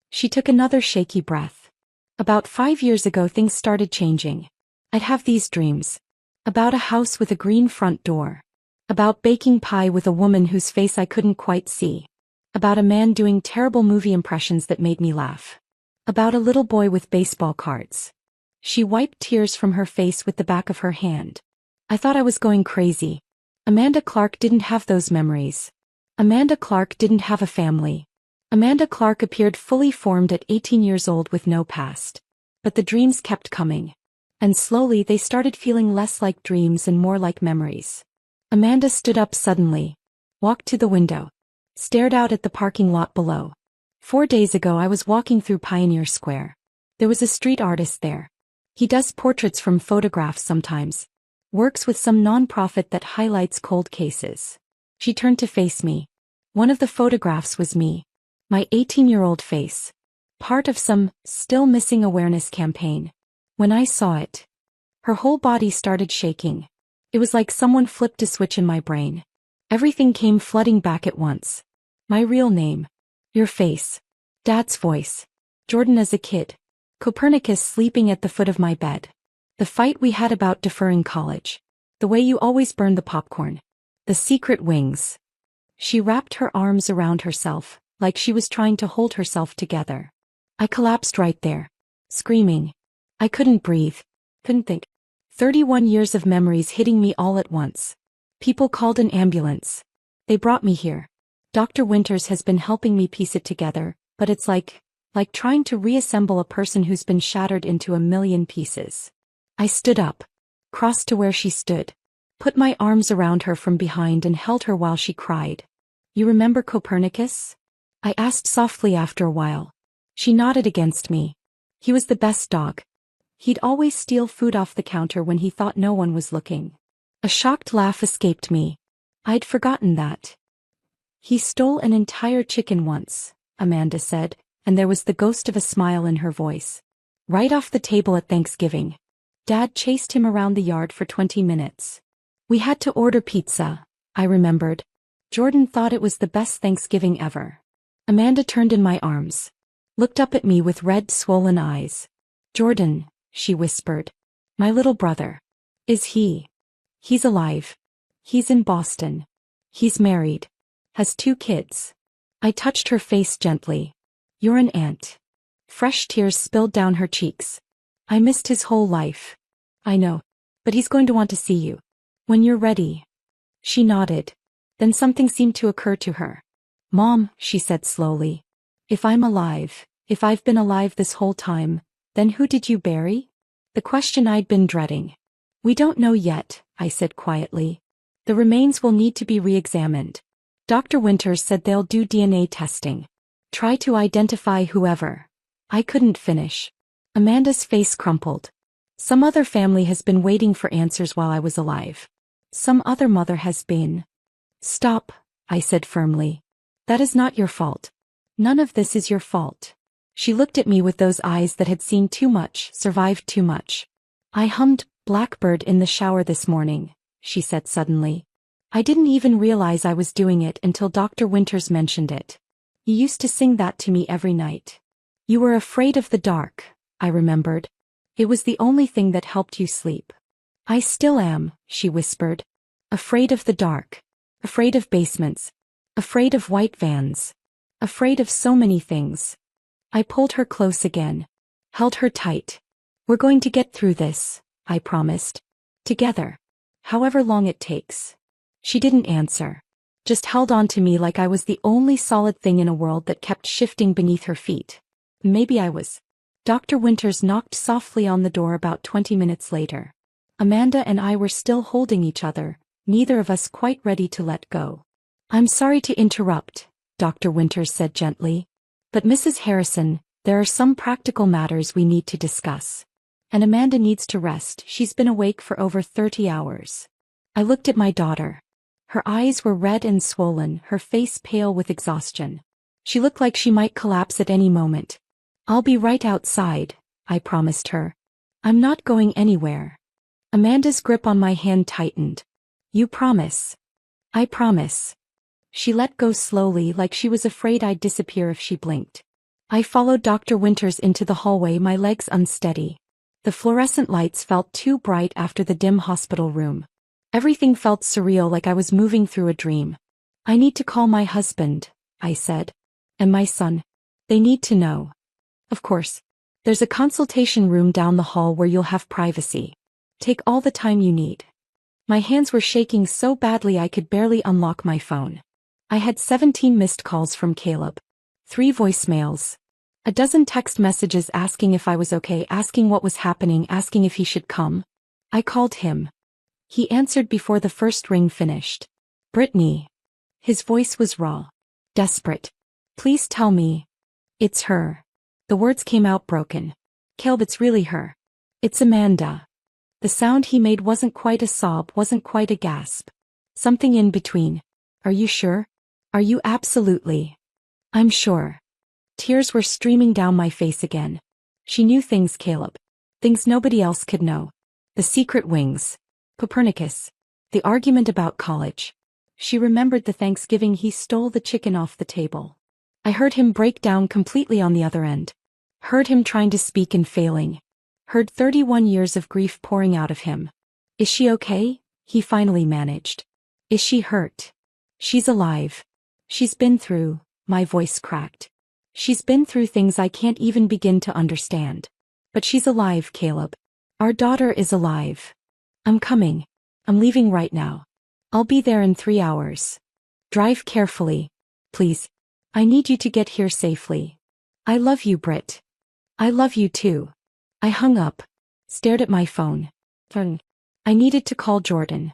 She took another shaky breath. About 5 years ago things started changing. I'd have these dreams. About a house with a green front door. About baking pie with a woman whose face I couldn't quite see. About a man doing terrible movie impressions that made me laugh. About a little boy with baseball cards. She wiped tears from her face with the back of her hand. I thought I was going crazy. Amanda Clark didn't have those memories. Amanda Clark didn't have a family. Amanda Clark appeared fully formed at 18 years old with no past. But the dreams kept coming. And slowly they started feeling less like dreams and more like memories. Amanda stood up suddenly. Walked to the window. stared out at the parking lot below. 4 days ago I was walking through Pioneer Square. There was a street artist there. He does portraits from photographs sometimes. Works with some non-profit that highlights cold cases. She turned to face me. One of the photographs was me. My 18-year-old face. Part of some still missing awareness campaign. When I saw it, her whole body started shaking. It was like someone flipped a switch in my brain. Everything came flooding back at once. My real name. Your face. Dad's voice. Jordan as a kid. Copernicus sleeping at the foot of my bed. The fight we had about deferring college. The way you always burned the popcorn. The secret wings. She wrapped her arms around herself, like she was trying to hold herself together. I collapsed right there. Screaming. I couldn't breathe. Couldn't think. 31 years of memories hitting me all at once. People called an ambulance. They brought me here. Dr. Winters has been helping me piece it together, but it's like trying to reassemble a person who's been shattered into a million pieces. I stood up, crossed to where she stood, put my arms around her from behind and held her while she cried. You remember Copernicus? I asked softly after a while. She nodded against me. He was the best dog. He'd always steal food off the counter when he thought no one was looking. A shocked laugh escaped me. I'd forgotten that. He stole an entire chicken once, Amanda said, and there was the ghost of a smile in her voice. Right off the table at Thanksgiving. Dad chased him around the yard for 20 minutes. We had to order pizza, I remembered. Jordan thought it was the best Thanksgiving ever. Amanda turned in my arms. Looked up at me with red, swollen eyes. Jordan, she whispered. My little brother. Is he? He's alive. He's in Boston. He's married. Has 2 kids. I touched her face gently. You're an aunt. Fresh tears spilled down her cheeks. I missed his whole life. I know. But he's going to want to see you. When you're ready. She nodded. Then something seemed to occur to her. Mom, she said slowly. If I'm alive, if I've been alive this whole time, then who did you bury? The question I'd been dreading. We don't know yet, I said quietly. The remains will need to be re-examined. Dr. Winters said they'll do DNA testing. Try to identify whoever. I couldn't finish. Amanda's face crumpled. Some other family has been waiting for answers while I was alive. Some other mother has been. Stop, I said firmly. That is not your fault. None of this is your fault. She looked at me with those eyes that had seen too much, survived too much. I hummed Blackbird in the shower this morning, she said suddenly. I didn't even realize I was doing it until Dr. Winters mentioned it. You used to sing that to me every night. You were afraid of the dark, I remembered. It was the only thing that helped you sleep. I still am, she whispered. Afraid of the dark. Afraid of basements. Afraid of white vans. Afraid of so many things. I pulled her close again. Held her tight. We're going to get through this, I promised. Together. However long it takes. She didn't answer. Just held on to me like I was the only solid thing in a world that kept shifting beneath her feet. Maybe I was. Dr. Winters knocked softly on the door about 20 minutes later. Amanda and I were still holding each other, neither of us quite ready to let go. I'm sorry to interrupt, Dr. Winters said gently. But Mrs. Harrison, there are some practical matters we need to discuss. And Amanda needs to rest. She's been awake for over 30 hours. I looked at my daughter. Her eyes were red and swollen, her face pale with exhaustion. She looked like she might collapse at any moment. I'll be right outside, I promised her. I'm not going anywhere. Amanda's grip on my hand tightened. You promise? I promise. She let go slowly like she was afraid I'd disappear if she blinked. I followed Dr. Winters into the hallway, my legs unsteady. The fluorescent lights felt too bright after the dim hospital room. Everything felt surreal, like I was moving through a dream. I need to call my husband, I said. And my son. They need to know. Of course. There's a consultation room down the hall where you'll have privacy. Take all the time you need. My hands were shaking so badly I could barely unlock my phone. I had 17 missed calls from Caleb. 3 voicemails. A dozen text messages asking if I was okay, asking what was happening, asking if he should come. I called him. He answered before the first ring finished. Brittany. His voice was raw. desperate. Please tell me. It's her. The words came out broken. Caleb, it's really her. It's Amanda. The sound he made wasn't quite a sob, wasn't quite a gasp. Something in between. Are you sure? Are you absolutely? I'm sure. Tears were streaming down my face again. She knew things, Caleb. Things nobody else could know. The secret wings. Copernicus. The argument about college. She remembered the Thanksgiving he stole the chicken off the table. I heard him break down completely on the other end. Heard him trying to speak and failing. Heard 31 years of grief pouring out of him. Is she okay? He finally managed. Is she hurt? She's alive. She's been through, my voice cracked. She's been through things I can't even begin to understand. But she's alive, Caleb. Our daughter is alive. I'm coming. I'm leaving right now. I'll be there in 3 hours. Drive carefully. Please. I need you to get here safely. I love you, Britt. I love you too. I hung up. Stared at my phone. I needed to call Jordan.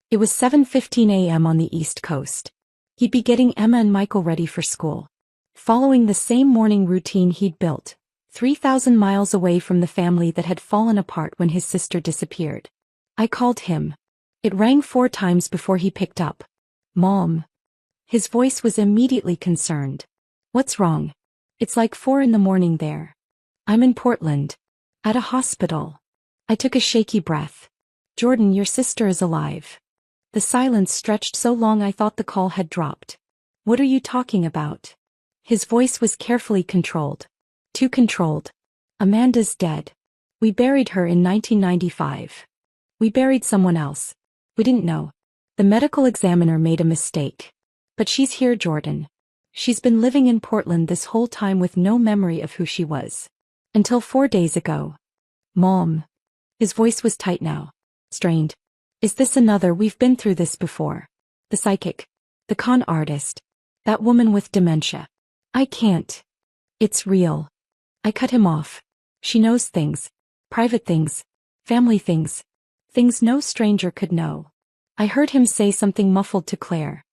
It was 7:15 a.m. on the East Coast. He'd be getting Emma and Michael ready for school. Following the same morning routine he'd built, 3,000 miles away from the family that had fallen apart when his sister disappeared. I called him. It rang 4 times before he picked up. Mom. His voice was immediately concerned. What's wrong? It's like 4 in the morning there. I'm in Portland. At a hospital. I took a shaky breath. Jordan, your sister is alive. The silence stretched so long I thought the call had dropped. What are you talking about? His voice was carefully controlled. Too controlled. Amanda's dead. We buried her in 1995. We buried someone else. We didn't know. The medical examiner made a mistake. But she's here, Jordan. She's been living in Portland this whole time with no memory of who she was. Until 4 days ago. Mom. His voice was tight now. Strained. Is this another? We've been through this before. The psychic. The con artist. That woman with dementia. I can't. It's real. I cut him off. She knows things. Private things. Family things. Things no stranger could know. I heard him say something muffled to Claire.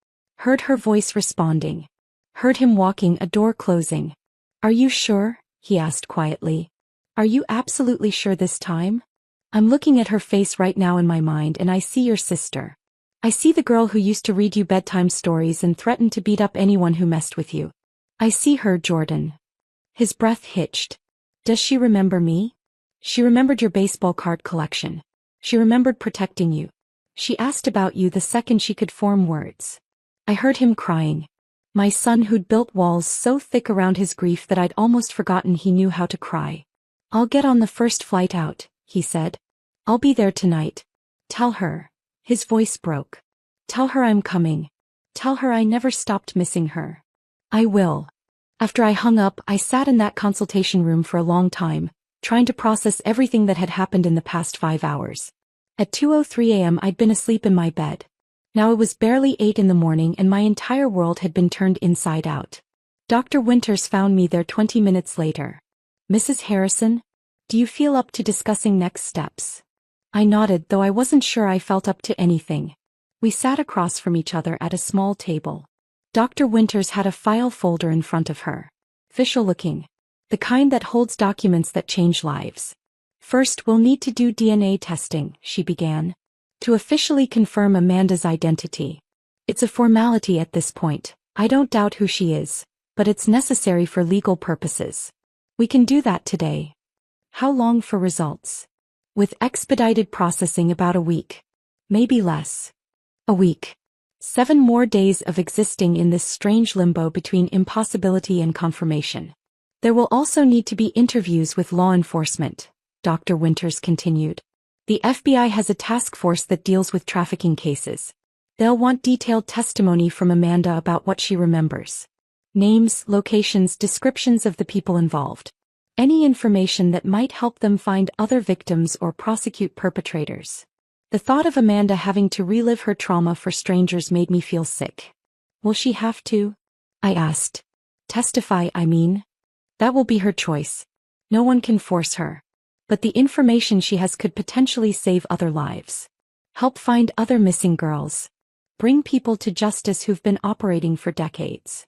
Heard her voice responding. Heard him walking, a door closing. Are you sure? He asked quietly. Are you absolutely sure this time? I'm looking at her face right now in my mind and I see your sister. I see the girl who used to read you bedtime stories and threaten to beat up anyone who messed with you. I see her, Jordan. His breath hitched. Does she remember me? She remembered your baseball card collection. She remembered protecting you. She asked about you the second she could form words. I heard him crying. My son who'd built walls so thick around his grief that I'd almost forgotten he knew how to cry. I'll get on the first flight out, he said. I'll be there tonight. Tell her. His voice broke. Tell her I'm coming. Tell her I never stopped missing her. I will. After I hung up, I sat in that consultation room for a long time, trying to process everything that had happened in the past 5 hours. At 2:03 a.m. I'd been asleep in my bed. Now it was barely 8 in the morning and my entire world had been turned inside out. Dr. Winters found me there 20 minutes later. Mrs. Harrison, do you feel up to discussing next steps? I nodded, though I wasn't sure I felt up to anything. We sat across from each other at a small table. Dr. Winters had a file folder in front of her. Official looking. The kind that holds documents that change lives. First, we'll need to do DNA testing, she began. To officially confirm Amanda's identity. It's a formality at this point. I don't doubt who she is, but it's necessary for legal purposes. We can do that today. How long for results? With expedited processing, about a week. Maybe less. A week. 7 more days of existing in this strange limbo between impossibility and confirmation. There will also need to be interviews with law enforcement, Dr. Winters continued. The FBI has a task force that deals with trafficking cases. They'll want detailed testimony from Amanda about what she remembers. Names, locations, descriptions of the people involved. Any information that might help them find other victims or prosecute perpetrators. The thought of Amanda having to relive her trauma for strangers made me feel sick. Will she have to? I asked. Testify, I mean. That will be her choice. No one can force her. But the information she has could potentially save other lives. Help find other missing girls. Bring people to justice who've been operating for decades.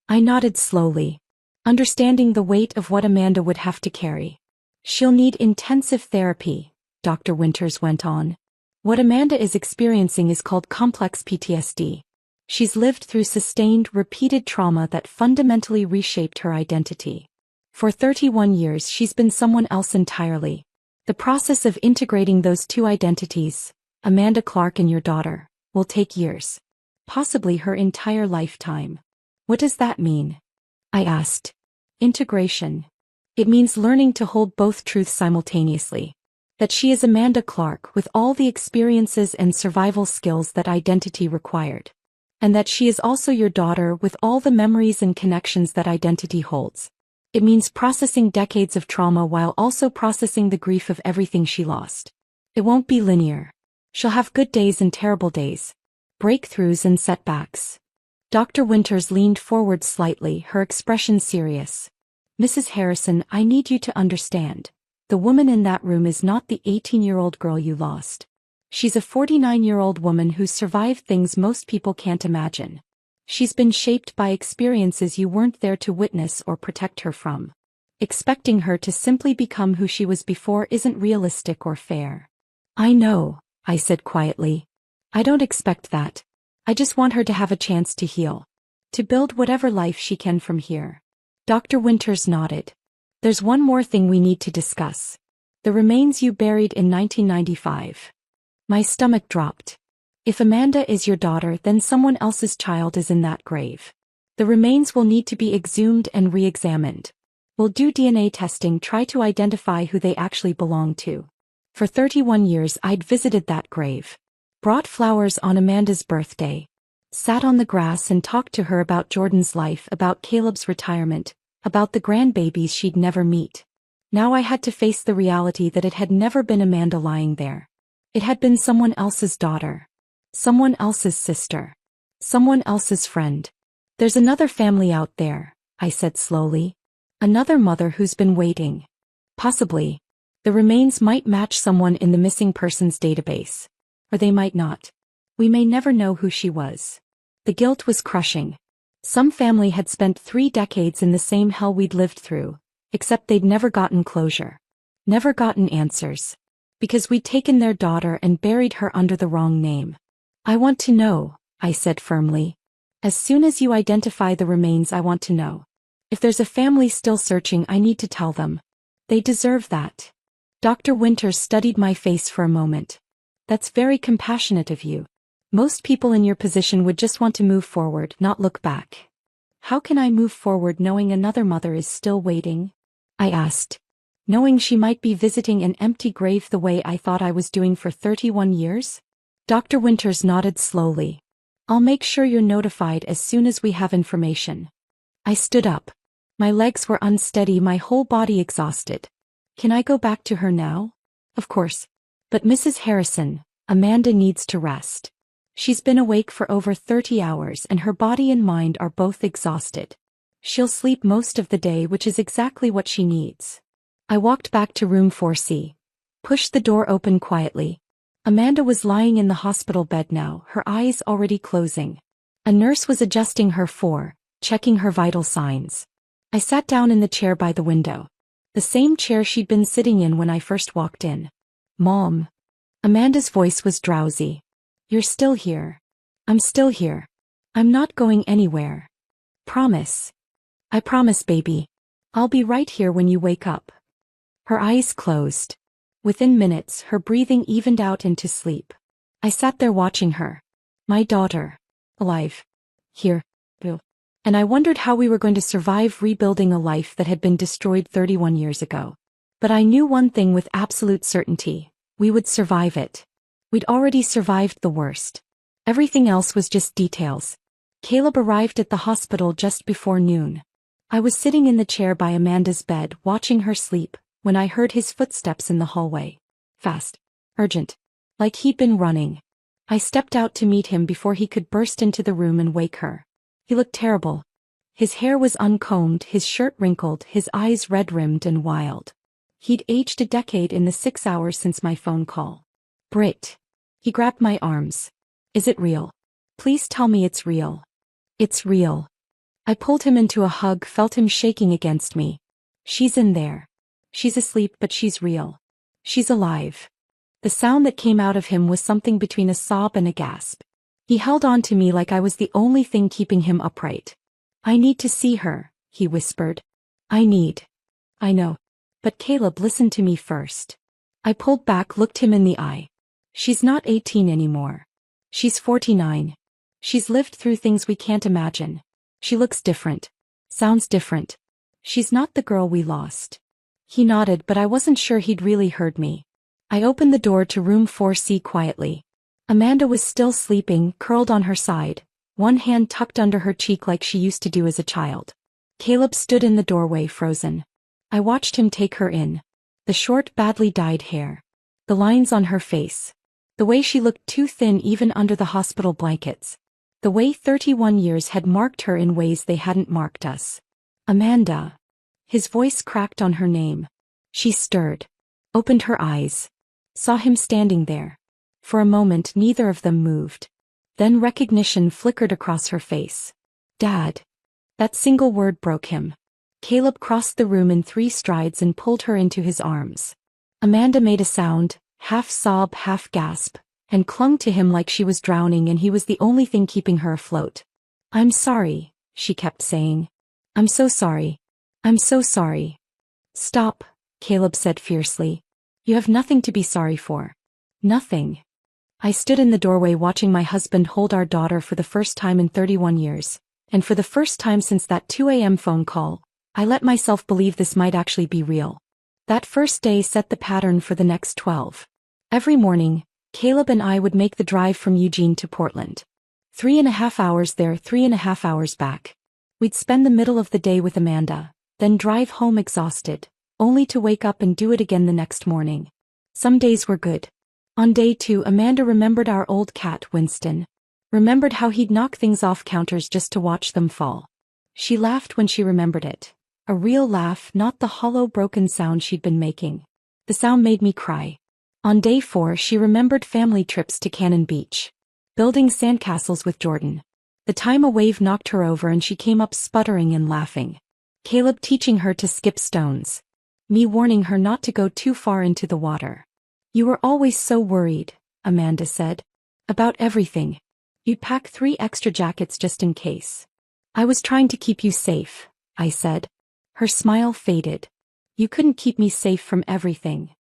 I nodded slowly, understanding the weight of what Amanda would have to carry. She'll need intensive therapy, Dr. Winters went on. What Amanda is experiencing is called complex PTSD. She's lived through sustained, repeated trauma that fundamentally reshaped her identity. For 31 years she's been someone else entirely. The process of integrating those two identities, Amanda Clark and your daughter, will take years. Possibly her entire lifetime. What does that mean? I asked. Integration. It means learning to hold both truths simultaneously. That she is Amanda Clark with all the experiences and survival skills that identity required. And that she is also your daughter with all the memories and connections that identity holds. It means processing decades of trauma while also processing the grief of everything she lost. It won't be linear. She'll have good days and terrible days. Breakthroughs and setbacks. Dr. Winters leaned forward slightly, her expression serious. Mrs. Harrison, I need you to understand. The woman in that room is not the 18-year-old girl you lost. She's a 49-year-old woman who's survived things most people can't imagine. She's been shaped by experiences you weren't there to witness or protect her from. Expecting her to simply become who she was before isn't realistic or fair. I know, I said quietly. I don't expect that. I just want her to have a chance to heal. To build whatever life she can from here. Dr. Winters nodded. There's one more thing we need to discuss. The remains you buried in 1995. My stomach dropped. If Amanda is your daughter, then someone else's child is in that grave. The remains will need to be exhumed and re-examined. We'll do DNA testing, try to identify who they actually belong to. For 31 years I'd visited that grave. Brought flowers on Amanda's birthday. Sat on the grass and talked to her about Jordan's life, about Caleb's retirement, about the grandbabies she'd never meet. Now I had to face the reality that it had never been Amanda lying there. It had been someone else's daughter. Someone else's sister. Someone else's friend. There's another family out there, I said slowly. Another mother who's been waiting. Possibly. The remains might match someone in the missing persons database. Or they might not. We may never know who she was. The guilt was crushing. Some family had spent 3 decades in the same hell we'd lived through, except they'd never gotten closure. Never gotten answers. Because we'd taken their daughter and buried her under the wrong name. I want to know, I said firmly. As soon as you identify the remains, I want to know. If there's a family still searching, I need to tell them. They deserve that. Dr. Winters studied my face for a moment. That's very compassionate of you. Most people in your position would just want to move forward, not look back. How can I move forward knowing another mother is still waiting? I asked. Knowing she might be visiting an empty grave the way I thought I was doing for 31 years? Dr. Winters nodded slowly. I'll make sure you're notified as soon as we have information. I stood up. My legs were unsteady, my whole body exhausted. Can I go back to her now? Of course. But Mrs. Harrison, Amanda needs to rest. She's been awake for over 30 hours and her body and mind are both exhausted. She'll sleep most of the day, which is exactly what she needs. I walked back to room 4C. Pushed the door open quietly. Amanda was lying in the hospital bed now, her eyes already closing. A nurse was adjusting her checking her vital signs. I sat down in the chair by the window. The same chair she'd been sitting in when I first walked in. Mom. Amanda's voice was drowsy. You're still here. I'm still here. I'm not going anywhere. Promise. I promise, baby. I'll be right here when you wake up. Her eyes closed. Within minutes, her breathing evened out into sleep. I sat there watching her. My daughter. Alive. Here. And I wondered how we were going to survive rebuilding a life that had been destroyed 31 years ago. But I knew one thing with absolute certainty. We would survive it. We'd already survived the worst. Everything else was just details. Caleb arrived at the hospital just before noon. I was sitting in the chair by Amanda's bed watching her sleep when I heard his footsteps in the hallway. Fast. Urgent. Like he'd been running. I stepped out to meet him before he could burst into the room and wake her. He looked terrible. His hair was uncombed, his shirt wrinkled, his eyes red-rimmed and wild. He'd aged a decade in the 6 hours since my phone call. Britt. He grabbed my arms. Is it real? Please tell me it's real. It's real. I pulled him into a hug, felt him shaking against me. She's in there. She's asleep, but she's real. She's alive. The sound that came out of him was something between a sob and a gasp. He held on to me like I was the only thing keeping him upright. I need to see her, he whispered. I know. But Caleb, listen to me first. I pulled back, looked him in the eye. She's not 18 anymore. She's 49. She's lived through things we can't imagine. She looks different. Sounds different. She's not the girl we lost. He nodded, but I wasn't sure he'd really heard me. I opened the door to room 4C quietly. Amanda was still sleeping, curled on her side, one hand tucked under her cheek like she used to do as a child. Caleb stood in the doorway, frozen. I watched him take her in. The short, badly dyed hair. The lines on her face. The way she looked too thin even under the hospital blankets. The way 31 years had marked her in ways they hadn't marked us. Amanda. His voice cracked on her name. She stirred. Opened her eyes. Saw him standing there. For a moment neither of them moved. Then recognition flickered across her face. Dad. That single word broke him. Caleb crossed the room in 3 strides and pulled her into his arms. Amanda made a sound, half sob, half gasp, and clung to him like she was drowning and he was the only thing keeping her afloat. I'm sorry, she kept saying. I'm so sorry. I'm so sorry. Stop, Caleb said fiercely. You have nothing to be sorry for. Nothing. I stood in the doorway watching my husband hold our daughter for the first time in 31 years, and for the first time since that 2 a.m. phone call, I let myself believe this might actually be real. That first day set the pattern for the next 12. Every morning, Caleb and I would make the drive from Eugene to Portland. 3.5 hours there, 3.5 hours back. We'd spend the middle of the day with Amanda, then drive home exhausted, only to wake up and do it again the next morning. Some days were good. On day 2, Amanda remembered our old cat, Winston. Remembered how he'd knock things off counters just to watch them fall. She laughed when she remembered it. A real laugh, not the hollow broken sound she'd been making. The sound made me cry. On day 4, she remembered family trips to Cannon Beach. Building sandcastles with Jordan. The time a wave knocked her over and she came up sputtering and laughing. Caleb teaching her to skip stones. Me warning her not to go too far into the water. You were always so worried, Amanda said. About everything. You'd pack 3 extra jackets just in case. I was trying to keep you safe, I said. Her smile faded. You couldn't keep me safe from everything.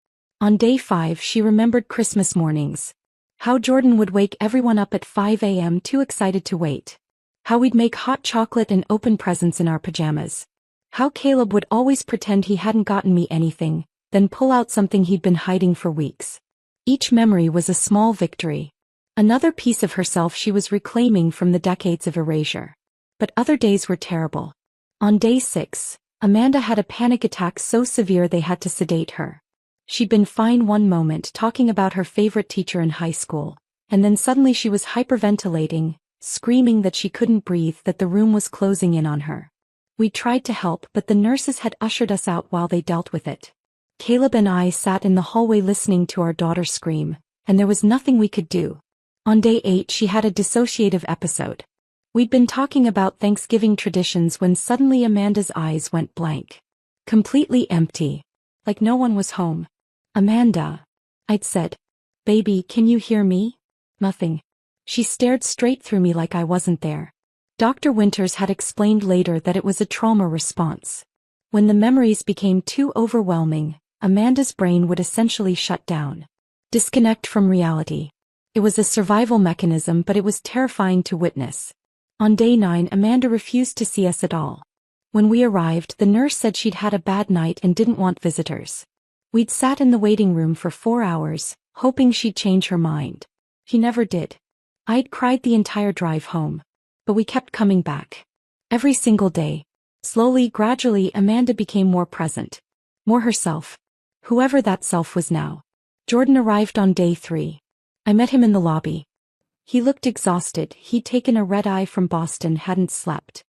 On day 5 she remembered Christmas mornings. How Jordan would wake everyone up at 5 a.m. too excited to wait. How we'd make hot chocolate and open presents in our pajamas. How Caleb would always pretend he hadn't gotten me anything, then pull out something he'd been hiding for weeks. Each memory was a small victory. Another piece of herself she was reclaiming from the decades of erasure. But other days were terrible. On day 6, Amanda had a panic attack so severe they had to sedate her. She'd been fine one moment talking about her favorite teacher in high school, and then suddenly she was hyperventilating, screaming that she couldn't breathe, that the room was closing in on her. We tried to help, but the nurses had ushered us out while they dealt with it. Caleb and I sat in the hallway listening to our daughter scream, and there was nothing we could do. On day 8 she had a dissociative episode. We'd been talking about Thanksgiving traditions when suddenly Amanda's eyes went blank. Completely empty. Like no one was home. Amanda. I'd said. Baby, can you hear me? Nothing. She stared straight through me like I wasn't there. Dr. Winters had explained later that it was a trauma response. When the memories became too overwhelming, Amanda's brain would essentially shut down. Disconnect from reality. It was a survival mechanism, but it was terrifying to witness. On day 9 Amanda refused to see us at all. When we arrived, the nurse said she'd had a bad night and didn't want visitors. We'd sat in the waiting room for 4 hours, hoping she'd change her mind. She never did. I'd cried the entire drive home. But we kept coming back. Every single day. Slowly, gradually, Amanda became more present. More herself. Whoever that self was now. Jordan arrived on day 3. I met him in the lobby. He looked exhausted. He'd taken a red-eye from Boston, hadn't slept.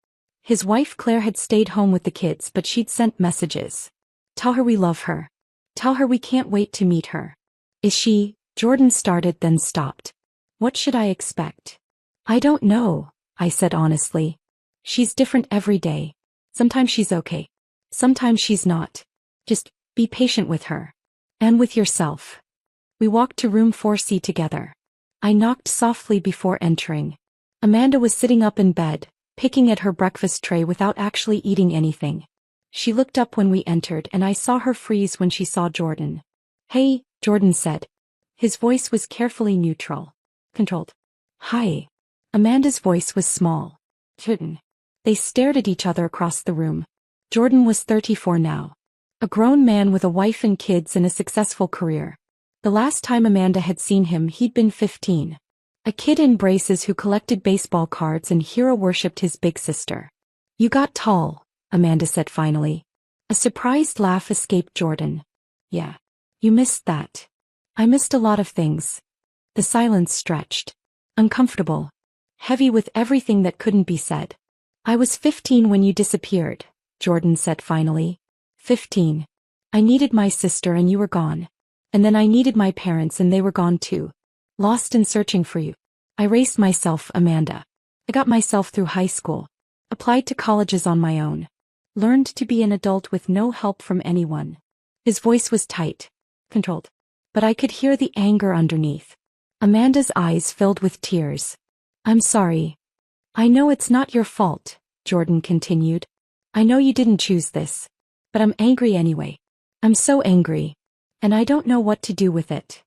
His wife Claire had stayed home with the kids, but she'd sent messages. Tell her we love her. Tell her we can't wait to meet her. Is she? Jordan started, then stopped. What should I expect? I don't know, I said honestly. She's different every day. Sometimes she's okay. Sometimes she's not. Just be patient with her. And with yourself. We walked to room 4C together. I knocked softly before entering. Amanda was sitting up in bed, picking at her breakfast tray without actually eating anything. She looked up when we entered and I saw her freeze when she saw Jordan. "Hey," Jordan said. His voice was carefully neutral. Controlled. "Hi." Amanda's voice was small. "Jordan." They stared at each other across the room. Jordan was 34 now. A grown man with a wife and kids and a successful career. The last time Amanda had seen him he'd been 15. A kid in braces who collected baseball cards and hero-worshipped his big sister. "You got tall," Amanda said finally. A surprised laugh escaped Jordan. "Yeah. You missed that." "I missed a lot of things." The silence stretched. Uncomfortable. Heavy with everything that couldn't be said. "I was 15 when you disappeared," Jordan said finally. 15. I needed my sister and you were gone. And then I needed my parents and they were gone too. Lost and searching for you. I raced myself, Amanda. I got myself through high school. Applied to colleges on my own. Learned to be an adult with no help from anyone. His voice was tight. Controlled. But I could hear the anger underneath. Amanda's eyes filled with tears. "I'm sorry." "I know it's not your fault," Jordan continued. "I know you didn't choose this. But I'm angry anyway. I'm so angry. And I don't know what to do with it."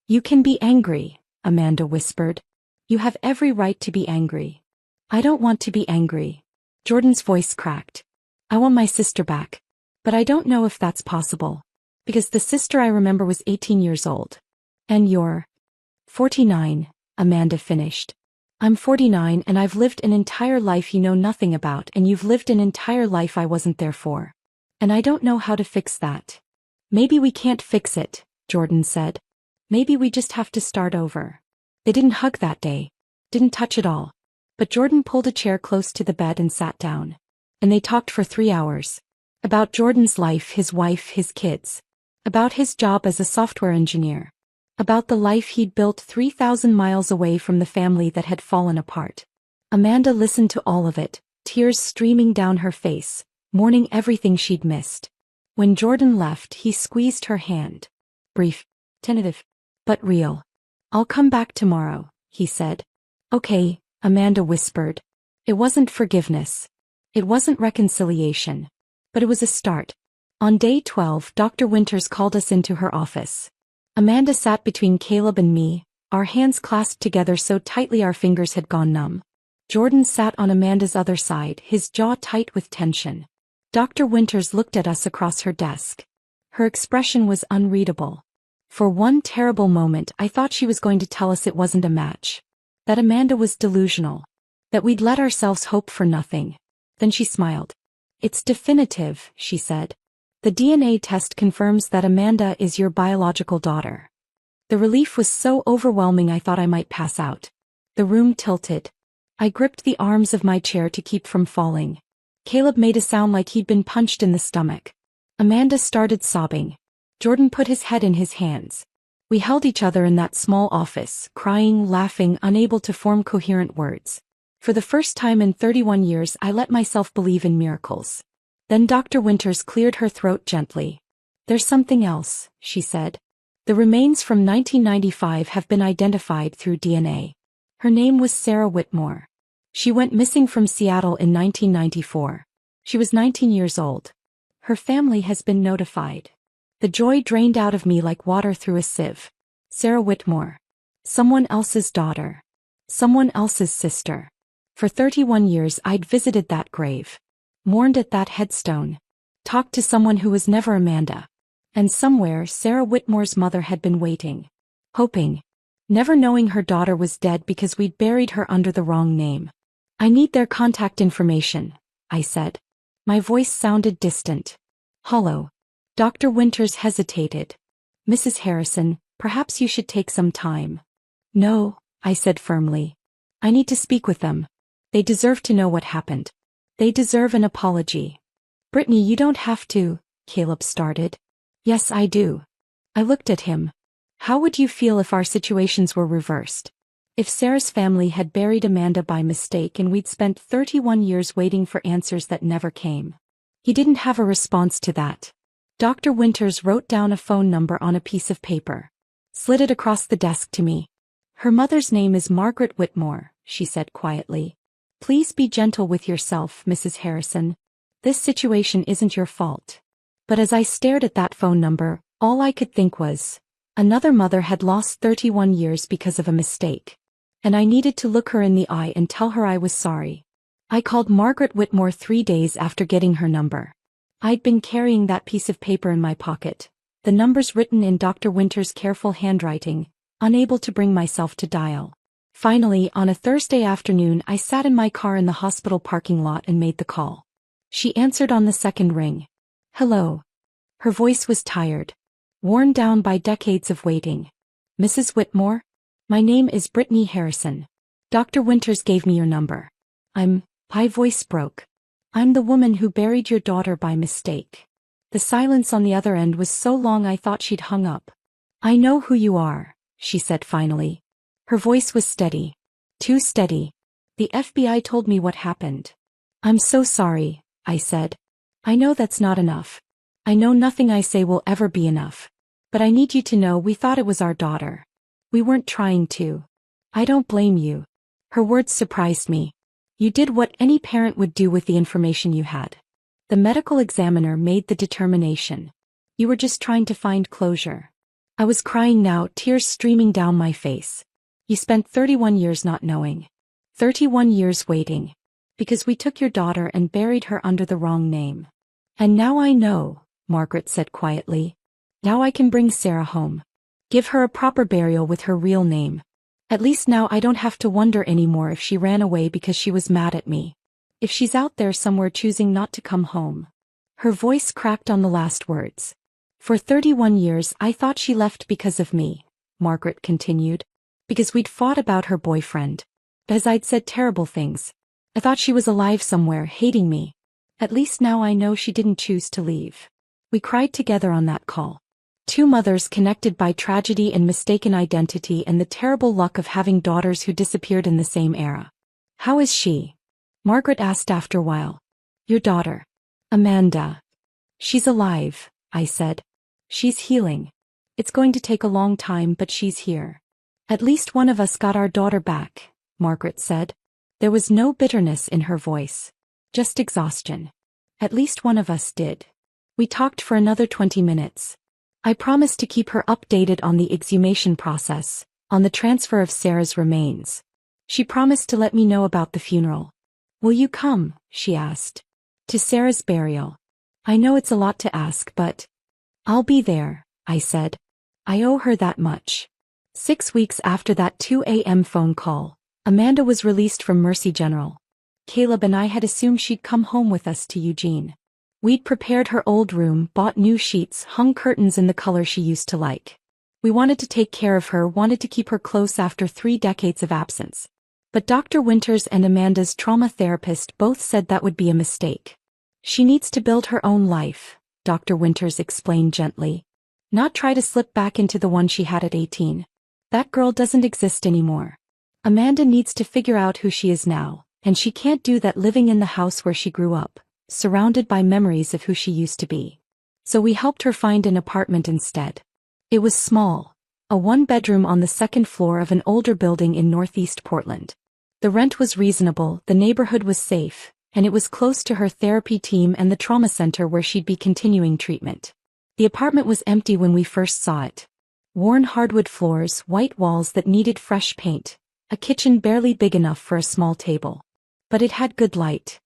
"You can be angry," Amanda whispered. "You have every right to be angry." "I don't want to be angry." Jordan's voice cracked. "I want my sister back. But I don't know if that's possible. Because the sister I remember was 18 years old. And you're 49, Amanda finished. "I'm 49 and I've lived an entire life you know nothing about and you've lived an entire life I wasn't there for. And I don't know how to fix that." "Maybe we can't fix it," Jordan said. "Maybe we just have to start over." They didn't hug that day. Didn't touch at all. But Jordan pulled a chair close to the bed and sat down. And they talked for 3 hours. About Jordan's life, his wife, his kids. About his job as a software engineer. About the life he'd built 3,000 miles away from the family that had fallen apart. Amanda listened to all of it, tears streaming down her face, mourning everything she'd missed. When Jordan left, he squeezed her hand. Brief, tentative, but real. "I'll come back tomorrow," he said. "Okay," Amanda whispered. It wasn't forgiveness. It wasn't reconciliation. But it was a start. On day 12, Dr. Winters called us into her office. Amanda sat between Caleb and me, our hands clasped together so tightly our fingers had gone numb. Jordan sat on Amanda's other side, his jaw tight with tension. Dr. Winters looked at us across her desk. Her expression was unreadable. For one terrible moment I thought she was going to tell us it wasn't a match. That Amanda was delusional. That we'd let ourselves hope for nothing. Then she smiled. "It's definitive," she said. "The DNA test confirms that Amanda is your biological daughter." The relief was so overwhelming I thought I might pass out. The room tilted. I gripped the arms of my chair to keep from falling. Caleb made a sound like he'd been punched in the stomach. Amanda started sobbing. Jordan put his head in his hands. We held each other in that small office, crying, laughing, unable to form coherent words. For the first time in 31 years I let myself believe in miracles. Then Dr. Winters cleared her throat gently. "There's something else," she said. "The remains from 1995 have been identified through DNA. Her name was Sarah Whitmore. She went missing from Seattle in 1994. She was 19 years old. Her family has been notified." The joy drained out of me like water through a sieve. Sarah Whitmore. Someone else's daughter. Someone else's sister. For 31 years I'd visited that grave. Mourned at that headstone. Talked to someone who was never Amanda. And somewhere Sarah Whitmore's mother had been waiting. Hoping. Never knowing her daughter was dead because we'd buried her under the wrong name. "I need their contact information," I said. My voice sounded distant. Hollow. Dr. Winters hesitated. "Mrs. Harrison, perhaps you should take some time." "No," I said firmly. "I need to speak with them. They deserve to know what happened. They deserve an apology." "Brittany, you don't have to," Caleb started. "Yes, I do." I looked at him. "How would you feel if our situations were reversed? If Sarah's family had buried Amanda by mistake and we'd spent 31 years waiting for answers that never came. He didn't have a response to that. Dr. Winters wrote down a phone number on a piece of paper. Slid it across the desk to me. Her mother's name is Margaret Whitmore, she said quietly. Please be gentle with yourself, Mrs. Harrison. This situation isn't your fault. But as I stared at that phone number, all I could think was, another mother had lost 31 years because of a mistake. And I needed to look her in the eye and tell her I was sorry. I called Margaret Whitmore 3 days after getting her number. I'd been carrying that piece of paper in my pocket, the numbers written in Dr. Winters' careful handwriting, unable to bring myself to dial. Finally, on a Thursday afternoon, I sat in my car in the hospital parking lot and made the call. She answered on the second ring. Hello. Her voice was tired, worn down by decades of waiting. Mrs. Whitmore? My name is Brittany Harrison. Dr. Winters gave me your number. My voice broke. I'm the woman who buried your daughter by mistake. The silence on the other end was so long I thought she'd hung up. I know who you are, she said finally. Her voice was steady. Too steady. The FBI told me what happened. I'm so sorry, I said. I know that's not enough. I know nothing I say will ever be enough. But I need you to know we thought it was our daughter. We weren't trying to. I don't blame you. Her words surprised me. You did what any parent would do with the information you had. The medical examiner made the determination. You were just trying to find closure. I was crying now, tears streaming down my face. You spent 31 years not knowing. 31 years waiting. Because we took your daughter and buried her under the wrong name. And now I know, Margaret said quietly. Now I can bring Sarah home. Give her a proper burial with her real name. At least now I don't have to wonder anymore if she ran away because she was mad at me. If she's out there somewhere choosing not to come home. Her voice cracked on the last words. For 31 years I thought she left because of me, Margaret continued. Because we'd fought about her boyfriend. Because I'd said terrible things. I thought she was alive somewhere, hating me. At least now I know she didn't choose to leave. We cried together on that call. Two mothers connected by tragedy and mistaken identity and the terrible luck of having daughters who disappeared in the same era. How is she? Margaret asked after a while. Your daughter. Amanda. She's alive, I said. She's healing. It's going to take a long time, but she's here. At least one of us got our daughter back, Margaret said. There was no bitterness in her voice. Just exhaustion. At least one of us did. We talked for another 20 minutes. I promised to keep her updated on the exhumation process, on the transfer of Sarah's remains. She promised to let me know about the funeral. Will you come? She asked. To Sarah's burial. I know it's a lot to ask, but I'll be there, I said. I owe her that much. 6 weeks after that 2 a.m. phone call, Amanda was released from Mercy General. Caleb and I had assumed she'd come home with us to Eugene. We'd prepared her old room, bought new sheets, hung curtains in the color she used to like. We wanted to take care of her, wanted to keep her close after 3 decades of absence. But Dr. Winters and Amanda's trauma therapist both said that would be a mistake. She needs to build her own life, Dr. Winters explained gently. Not try to slip back into the one she had at 18. That girl doesn't exist anymore. Amanda needs to figure out who she is now, and she can't do that living in the house where she grew up, surrounded by memories of who she used to be. So we helped her find an apartment instead. It was small, a 1-bedroom on the 2nd floor of an older building in Northeast Portland. The rent was reasonable, the neighborhood was safe, and it was close to her therapy team and the trauma center where she'd be continuing treatment. The apartment was empty when we first saw it. Worn hardwood floors, white walls that needed fresh paint, a kitchen barely big enough for a small table. But it had good light.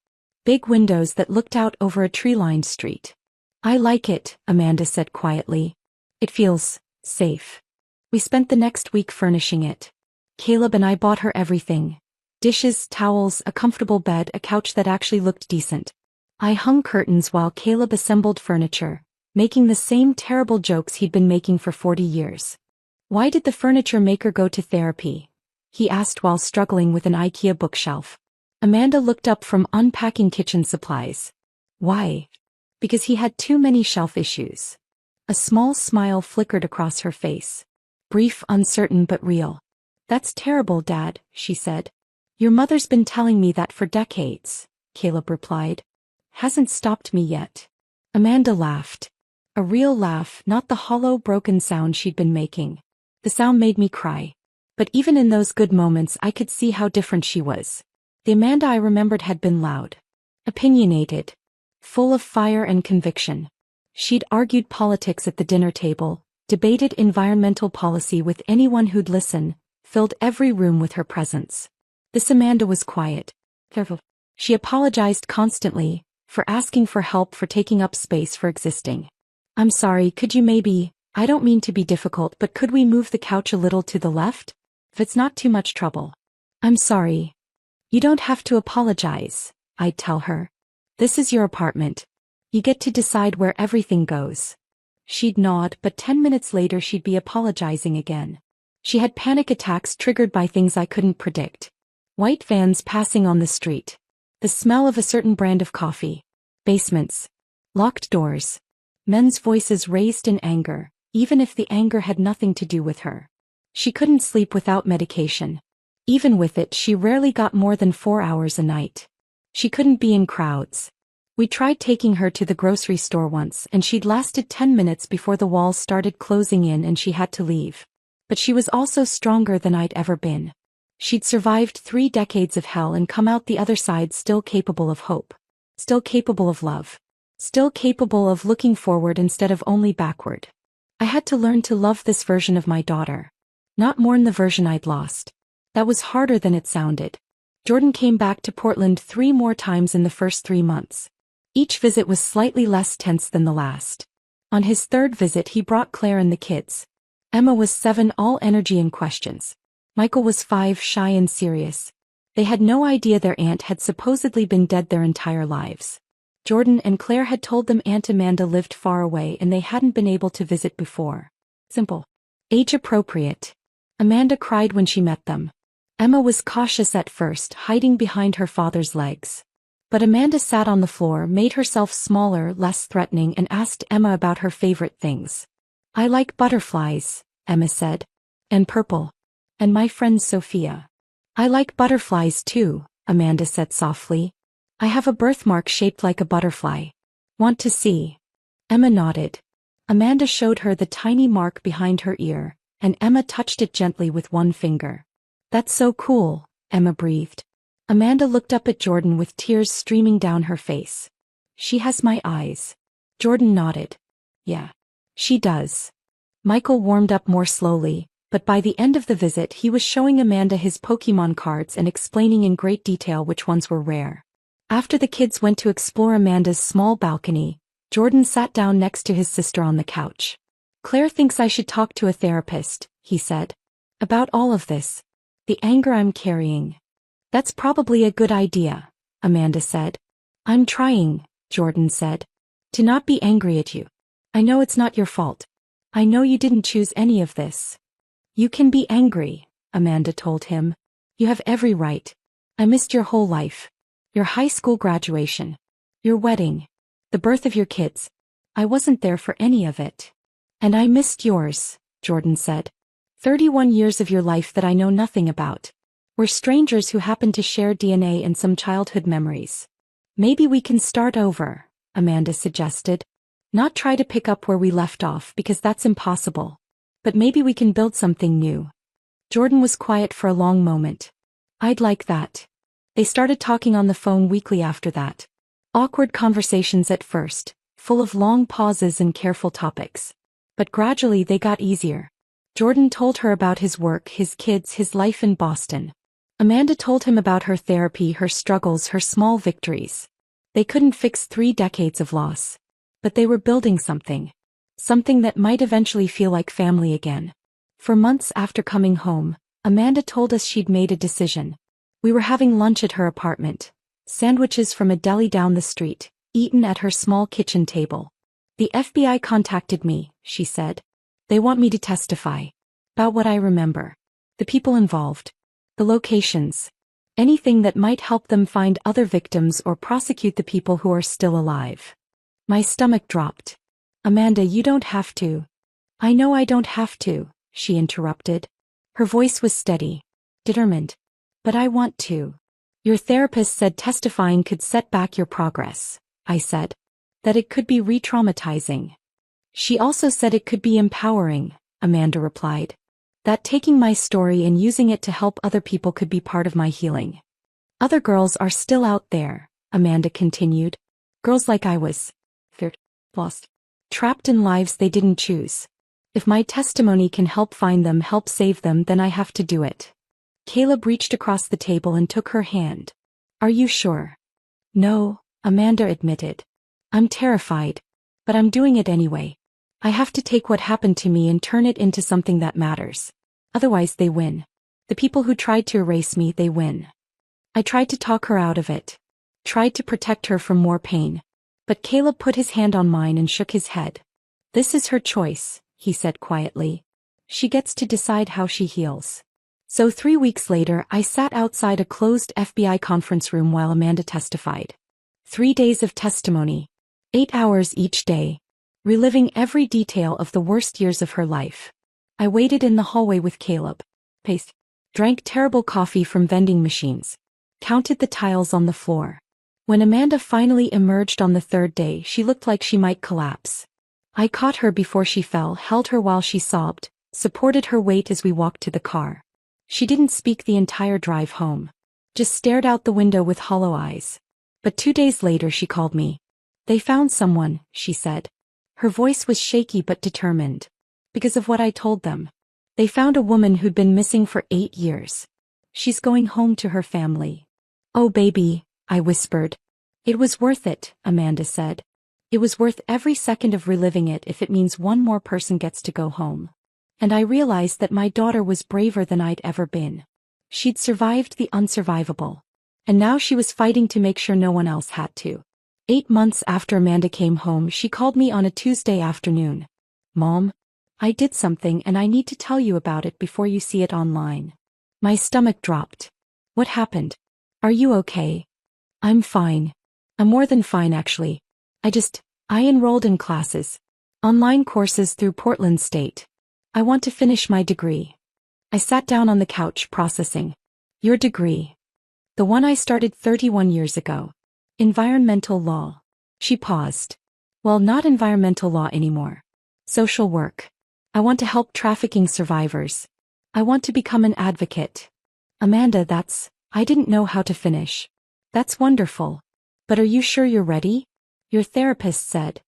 Big windows that looked out over a tree-lined street. I like it, Amanda said quietly. It feels safe. We spent the next week furnishing it. Caleb and I bought her everything. Dishes, towels, a comfortable bed, a couch that actually looked decent. I hung curtains while Caleb assembled furniture, making the same terrible jokes he'd been making for 40 years. Why did the furniture maker go to therapy? He asked while struggling with an IKEA bookshelf. Amanda looked up from unpacking kitchen supplies. Why? Because he had too many shelf issues. A small smile flickered across her face. Brief, uncertain but real. That's terrible, Dad, she said. Your mother's been telling me that for decades, Caleb replied. Hasn't stopped me yet. Amanda laughed. A real laugh, not the hollow, broken sound she'd been making. The sound made me cry. But even in those good moments I could see how different she was. The Amanda I remembered had been loud. Opinionated. Full of fire and conviction. She'd argued politics at the dinner table, debated environmental policy with anyone who'd listen, filled every room with her presence. This Amanda was quiet. Careful. She apologized constantly, for asking for help, for taking up space, for existing. I'm sorry, could you maybe, I don't mean to be difficult, but could we move the couch a little to the left? If it's not too much trouble. I'm sorry. You don't have to apologize, I'd tell her. This is your apartment. You get to decide where everything goes. She'd nod, but 10 minutes later she'd be apologizing again. She had panic attacks triggered by things I couldn't predict. White vans passing on the street. The smell of a certain brand of coffee. Basements. Locked doors. Men's voices raised in anger, even if the anger had nothing to do with her. She couldn't sleep without medication. Even with it, she rarely got more than 4 hours a night. She couldn't be in crowds. We tried taking her to the grocery store once, and she'd lasted 10 minutes before the walls started closing in and she had to leave. But she was also stronger than I'd ever been. She'd survived 3 decades of hell and come out the other side still capable of hope. Still capable of love. Still capable of looking forward instead of only backward. I had to learn to love this version of my daughter. Not mourn the version I'd lost. That was harder than it sounded. Jordan came back to Portland 3 more times in the first 3 months. Each visit was slightly less tense than the last. On his 3rd visit he brought Claire and the kids. Emma was 7, all energy and questions. Michael was 5, shy and serious. They had no idea their aunt had supposedly been dead their entire lives. Jordan and Claire had told them Aunt Amanda lived far away and they hadn't been able to visit before. Simple. Age appropriate. Amanda cried when she met them. Emma was cautious at first, hiding behind her father's legs. But Amanda sat on the floor, made herself smaller, less threatening, and asked Emma about her favorite things. I like butterflies, Emma said. And purple. And my friend Sophia. I like butterflies too, Amanda said softly. I have a birthmark shaped like a butterfly. Want to see? Emma nodded. Amanda showed her the tiny mark behind her ear, and Emma touched it gently with one finger. That's so cool, Emma breathed. Amanda looked up at Jordan with tears streaming down her face. She has my eyes. Jordan nodded. Yeah. She does. Michael warmed up more slowly, but by the end of the visit he was showing Amanda his Pokémon cards and explaining in great detail which ones were rare. After the kids went to explore Amanda's small balcony, Jordan sat down next to his sister on the couch. Claire thinks I should talk to a therapist, he said. About all of this. The anger I'm carrying. That's probably a good idea, Amanda said. I'm trying, Jordan said. To not be angry at you. I know it's not your fault. I know you didn't choose any of this. You can be angry, Amanda told him. You have every right. I missed your whole life. Your high school graduation. Your wedding. The birth of your kids. I wasn't there for any of it. And I missed yours, Jordan said. 31 years of your life that I know nothing about. We're strangers who happen to share DNA and some childhood memories. Maybe we can start over, Amanda suggested. Not try to pick up where we left off because that's impossible. But maybe we can build something new. Jordan was quiet for a long moment. I'd like that. They started talking on the phone weekly after that. Awkward conversations at first, full of long pauses and careful topics. But gradually they got easier. Jordan told her about his work, his kids, his life in Boston. Amanda told him about her therapy, her struggles, her small victories. They couldn't fix 3 decades of loss. But they were building something. Something that might eventually feel like family again. For months after coming home, Amanda told us she'd made a decision. We were having lunch at her apartment. Sandwiches from a deli down the street, eaten at her small kitchen table. The FBI contacted me, she said. They want me to testify. About what I remember. The people involved. The locations. Anything that might help them find other victims or prosecute the people who are still alive. My stomach dropped. Amanda, you don't have to. I know I don't have to, she interrupted. Her voice was steady, determined. But I want to. Your therapist said testifying could set back your progress, I said. That it could be re-traumatizing. She also said it could be empowering, Amanda replied. That taking my story and using it to help other people could be part of my healing. Other girls are still out there, Amanda continued. Girls like I was. Feared. Lost. Trapped in lives they didn't choose. If my testimony can help find them, help save them, then I have to do it. Caleb reached across the table and took her hand. Are you sure? No, Amanda admitted. I'm terrified. But I'm doing it anyway. I have to take what happened to me and turn it into something that matters. Otherwise they win. The people who tried to erase me, they win. I tried to talk her out of it. Tried to protect her from more pain. But Caleb put his hand on mine and shook his head. This is her choice, he said quietly. She gets to decide how she heals. So 3 weeks later, I sat outside a closed FBI conference room while Amanda testified. 3 days of testimony. 8 hours each day. Reliving every detail of the worst years of her life. I waited in the hallway with Caleb. Paced. Drank terrible coffee from vending machines. Counted the tiles on the floor. When Amanda finally emerged on the 3rd day, she looked like she might collapse. I caught her before she fell, held her while she sobbed, supported her weight as we walked to the car. She didn't speak the entire drive home. Just stared out the window with hollow eyes. But 2 days later she called me. They found someone, she said. Her voice was shaky but determined. Because of what I told them. They found a woman who'd been missing for 8 years. She's going home to her family. Oh baby, I whispered. It was worth it, Amanda said. It was worth every second of reliving it if it means one more person gets to go home. And I realized that my daughter was braver than I'd ever been. She'd survived the unsurvivable. And now she was fighting to make sure no one else had to. 8 months after Amanda came home, she called me on a Tuesday afternoon. Mom, I did something and I need to tell you about it before you see it online. My stomach dropped. What happened? Are you okay? I'm fine. I'm more than fine actually. I enrolled in classes. Online courses through Portland State. I want to finish my degree. I sat down on the couch processing. Your degree. The one I started 31 years ago. Environmental law. She paused. Well, not environmental law anymore. Social work. I want to help trafficking survivors. I want to become an advocate. Amanda, I didn't know how to finish. That's wonderful. But are you sure you're ready? Your therapist said.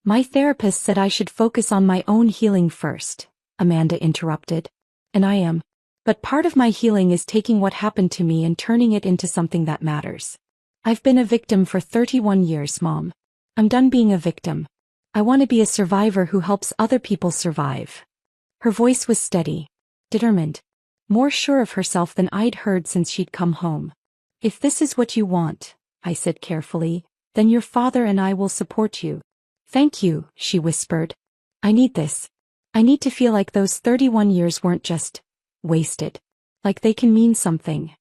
My therapist said I should focus on my own healing first, Amanda interrupted. And I am. But part of my healing is taking what happened to me and turning it into something that matters. I've been a victim for 31 years, Mom. I'm done being a victim. I want to be a survivor who helps other people survive. Her voice was steady, determined, more sure of herself than I'd heard since she'd come home. If this is what you want, I said carefully, then your father and I will support you. Thank you, she whispered. I need this. I need to feel like those 31 years weren't just wasted. Like they can mean something.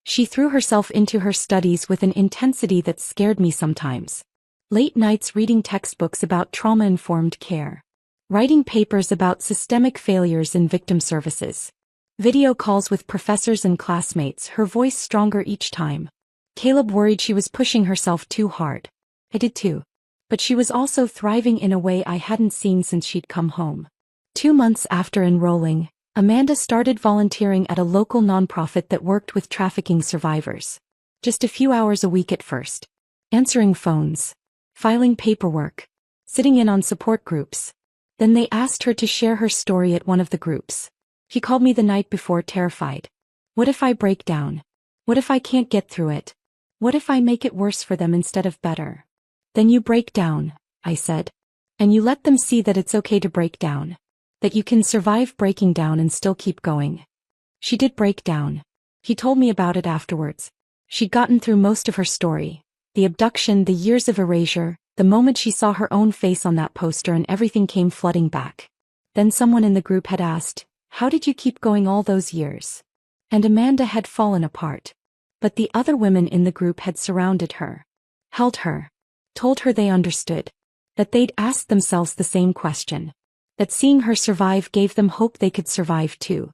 She threw herself into her studies with an intensity that scared me sometimes. Late nights reading textbooks about trauma-informed care. Writing papers about systemic failures in victim services. Video calls with professors and classmates, her voice stronger each time. Caleb worried she was pushing herself too hard. I did too. But she was also thriving in a way I hadn't seen since she'd come home. 2 months after enrolling, Amanda started volunteering at a local nonprofit that worked with trafficking survivors. Just a few hours a week at first. Answering phones. Filing paperwork. Sitting in on support groups. Then they asked her to share her story at one of the groups. She called me the night before, terrified. What if I break down? What if I can't get through it? What if I make it worse for them instead of better? Then you break down, I said. And you let them see that it's okay to break down. That you can survive breaking down and still keep going. She did break down. He told me about it afterwards. She'd gotten through most of her story. The abduction, the years of erasure, the moment she saw her own face on that poster, and everything came flooding back. Then someone in the group had asked, how did you keep going all those years? And Amanda had fallen apart. But the other women in the group had surrounded her. Held her. Told her they understood. That they'd asked themselves the same question. That seeing her survive gave them hope they could survive too.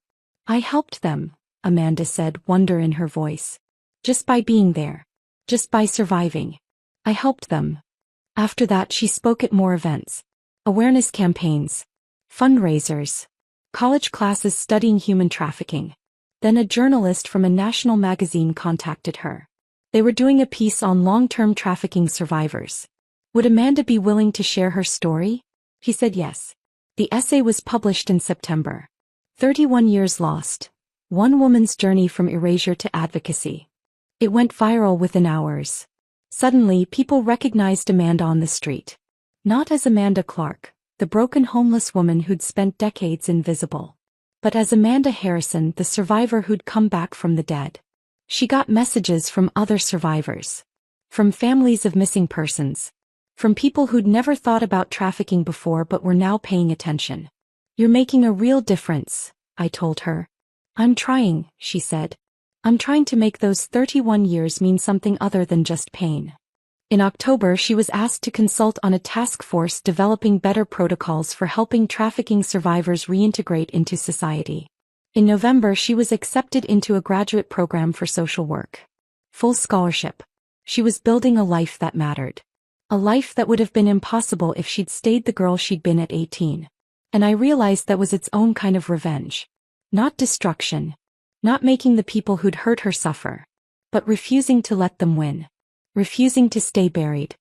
I helped them, Amanda said, wonder in her voice. Just by being there. Just by surviving. I helped them. After that she spoke at more events. Awareness campaigns. Fundraisers. College classes studying human trafficking. Then a journalist from a national magazine contacted her. They were doing a piece on long-term trafficking survivors. Would Amanda be willing to share her story? He said yes. The essay was published in September. 31 Years Lost. One woman's journey from erasure to advocacy. It went viral within hours. Suddenly, people recognized Amanda on the street. Not as Amanda Clark, the broken homeless woman who'd spent decades invisible, but as Amanda Harrison, the survivor who'd come back from the dead. She got messages from other survivors. From families of missing persons. From people who'd never thought about trafficking before but were now paying attention. You're making a real difference, I told her. I'm trying, she said. I'm trying to make those 31 years mean something other than just pain. In October she was asked to consult on a task force developing better protocols for helping trafficking survivors reintegrate into society. In November she was accepted into a graduate program for social work. Full scholarship. She was building a life that mattered. A life that would have been impossible if she'd stayed the girl she'd been at 18. And I realized that was its own kind of revenge. Not destruction. Not making the people who'd hurt her suffer. But refusing to let them win. Refusing to stay buried.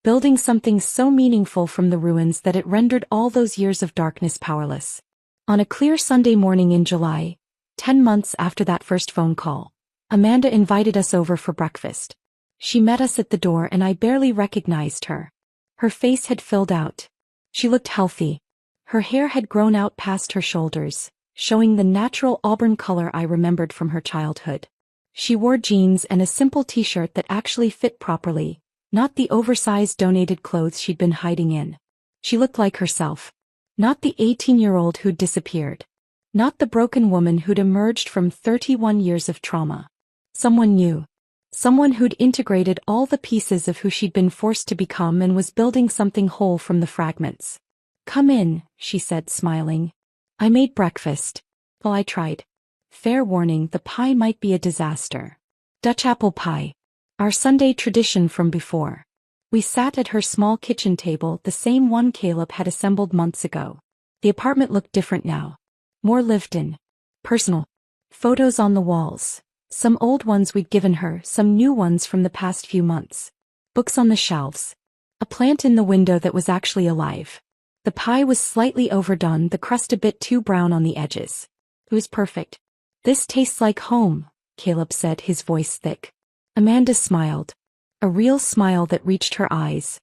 Building something so meaningful from the ruins that it rendered all those years of darkness powerless. On a clear Sunday morning in July, 10 months after that first phone call, Amanda invited us over for breakfast. She met us at the door and I barely recognized her. Her face had filled out. She looked healthy. Her hair had grown out past her shoulders, showing the natural auburn color I remembered from her childhood. She wore jeans and a simple t-shirt that actually fit properly, not the oversized donated clothes she'd been hiding in. She looked like herself. Not the 18-year-old who'd disappeared. Not the broken woman who'd emerged from 31 years of trauma. Someone new. Someone who'd integrated all the pieces of who she'd been forced to become and was building something whole from the fragments. Come in, she said, smiling. I made breakfast. Well, I tried. Fair warning, the pie might be a disaster. Dutch apple pie. Our Sunday tradition from before. We sat at her small kitchen table, the same one Caleb had assembled months ago. The apartment looked different now. More lived in. Personal. Photos on the walls. Some old ones we'd given her, some new ones from the past few months. Books on the shelves. A plant in the window that was actually alive. The pie was slightly overdone, the crust a bit too brown on the edges. It was perfect. This tastes like home, Caleb said, his voice thick. Amanda smiled. A real smile that reached her eyes.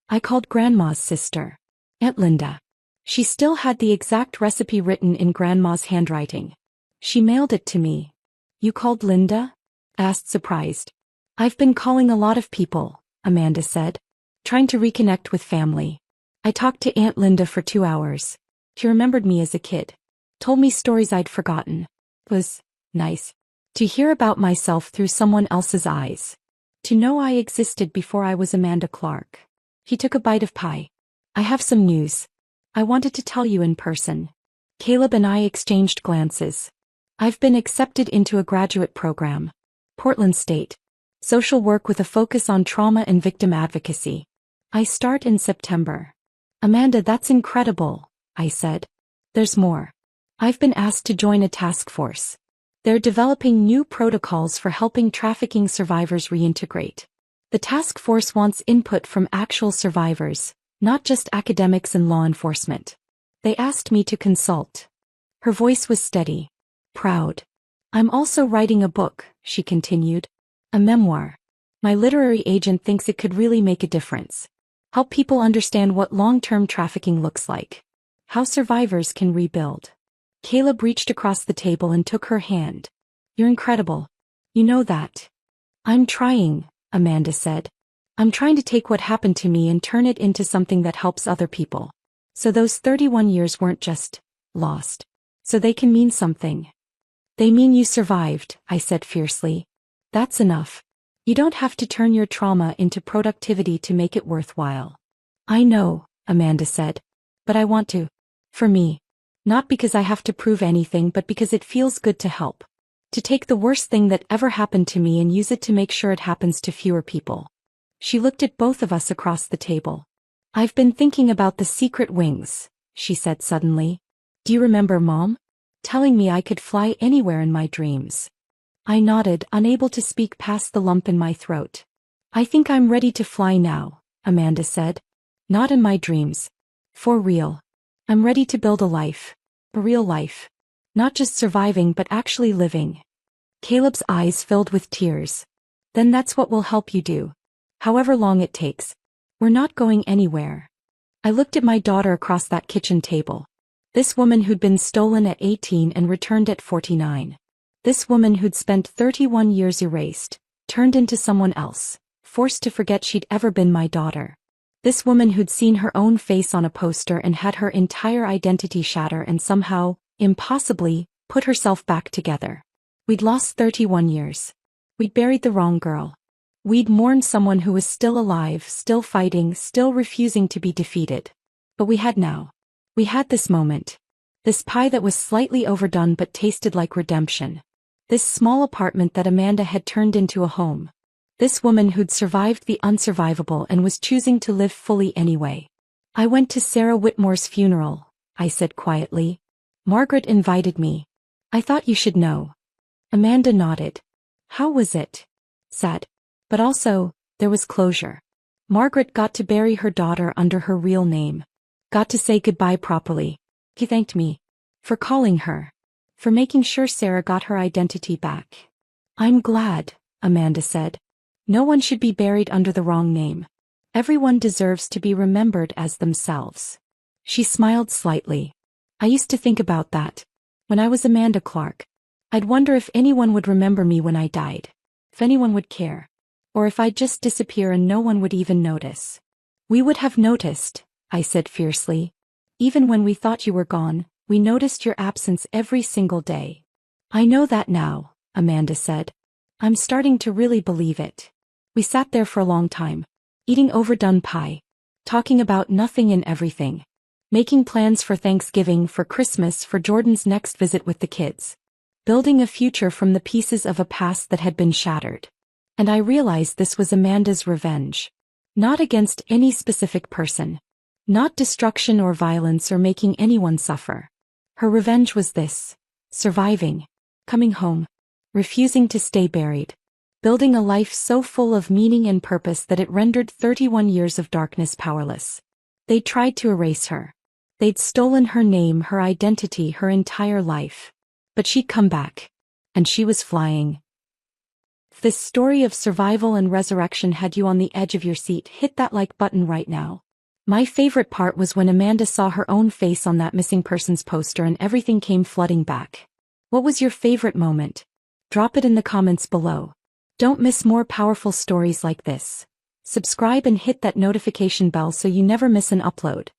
I called Grandma's sister. Aunt Linda. She still had the exact recipe written in Grandma's handwriting. She mailed it to me. You called Linda? Asked, surprised. I've been calling a lot of people, Amanda said. Trying to reconnect with family. I talked to Aunt Linda for 2 hours. She remembered me as a kid. Told me stories I'd forgotten. It was nice. To hear about myself through someone else's eyes. To know I existed before I was Amanda Clark. He took a bite of pie. I have some news. I wanted to tell you in person. Caleb and I exchanged glances. I've been accepted into a graduate program. Portland State. Social work with a focus on trauma and victim advocacy. I start in September. Amanda, that's incredible, I said. There's more. I've been asked to join a task force. They're developing new protocols for helping trafficking survivors reintegrate. The task force wants input from actual survivors, not just academics and law enforcement. They asked me to consult. Her voice was steady. Proud. I'm also writing a book, she continued. A memoir. My literary agent thinks it could really make a difference. Help people understand what long-term trafficking looks like. How survivors can rebuild. Caleb reached across the table and took her hand. You're incredible. You know that. I'm trying, Amanda said. I'm trying to take what happened to me and turn it into something that helps other people. So those 31 years weren't just lost. So they can mean something. They mean you survived, I said fiercely. That's enough. You don't have to turn your trauma into productivity to make it worthwhile. I know, Amanda said. But I want to. For me. Not because I have to prove anything, but because it feels good to help. To take the worst thing that ever happened to me and use it to make sure it happens to fewer people. She looked at both of us across the table. I've been thinking about the secret wings, she said suddenly. Do you remember Mom telling me I could fly anywhere in my dreams? I nodded, unable to speak past the lump in my throat. I think I'm ready to fly now, Amanda said. Not in my dreams. For real. I'm ready to build a life. A real life. Not just surviving but actually living. Caleb's eyes filled with tears. Then that's what we'll help you do. However long it takes. We're not going anywhere. I looked at my daughter across that kitchen table. This woman who'd been stolen at 18 and returned at 49. This woman who'd spent 31 years erased, turned into someone else, forced to forget she'd ever been my daughter. This woman who'd seen her own face on a poster and had her entire identity shatter and somehow, impossibly, put herself back together. We'd lost 31 years. We'd buried the wrong girl. We'd mourned someone who was still alive, still fighting, still refusing to be defeated. But we had now. We had this moment. This pie that was slightly overdone but tasted like redemption. This small apartment that Amanda had turned into a home. This woman who'd survived the unsurvivable and was choosing to live fully anyway. I went to Sarah Whitmore's funeral, I said quietly. Margaret invited me. I thought you should know. Amanda nodded. How was it? Sad. But also, there was closure. Margaret got to bury her daughter under her real name. Got to say goodbye properly. He thanked me. For calling her. For making sure Sarah got her identity back. I'm glad, Amanda said. No one should be buried under the wrong name. Everyone deserves to be remembered as themselves. She smiled slightly. I used to think about that. When I was Amanda Clark. I'd wonder if anyone would remember me when I died. If anyone would care. Or if I'd just disappear and no one would even notice. We would have noticed, I said fiercely. Even when we thought you were gone, we noticed your absence every single day. I know that now, Amanda said. I'm starting to really believe it. We sat there for a long time. Eating overdone pie. Talking about nothing and everything. Making plans for Thanksgiving, for Christmas, for Jordan's next visit with the kids. Building a future from the pieces of a past that had been shattered. And I realized this was Amanda's revenge. Not against any specific person. Not destruction or violence or making anyone suffer. Her revenge was this. Surviving. Coming home. Refusing to stay buried. Building a life so full of meaning and purpose that it rendered 31 years of darkness powerless. They'd tried to erase her. They'd stolen her name, her identity, her entire life. But she'd come back. And she was flying. If this story of survival and resurrection had you on the edge of your seat, hit that like button right now. My favorite part was when Amanda saw her own face on that missing persons poster and everything came flooding back. What was your favorite moment? Drop it in the comments below. Don't miss more powerful stories like this. Subscribe and hit that notification bell so you never miss an upload.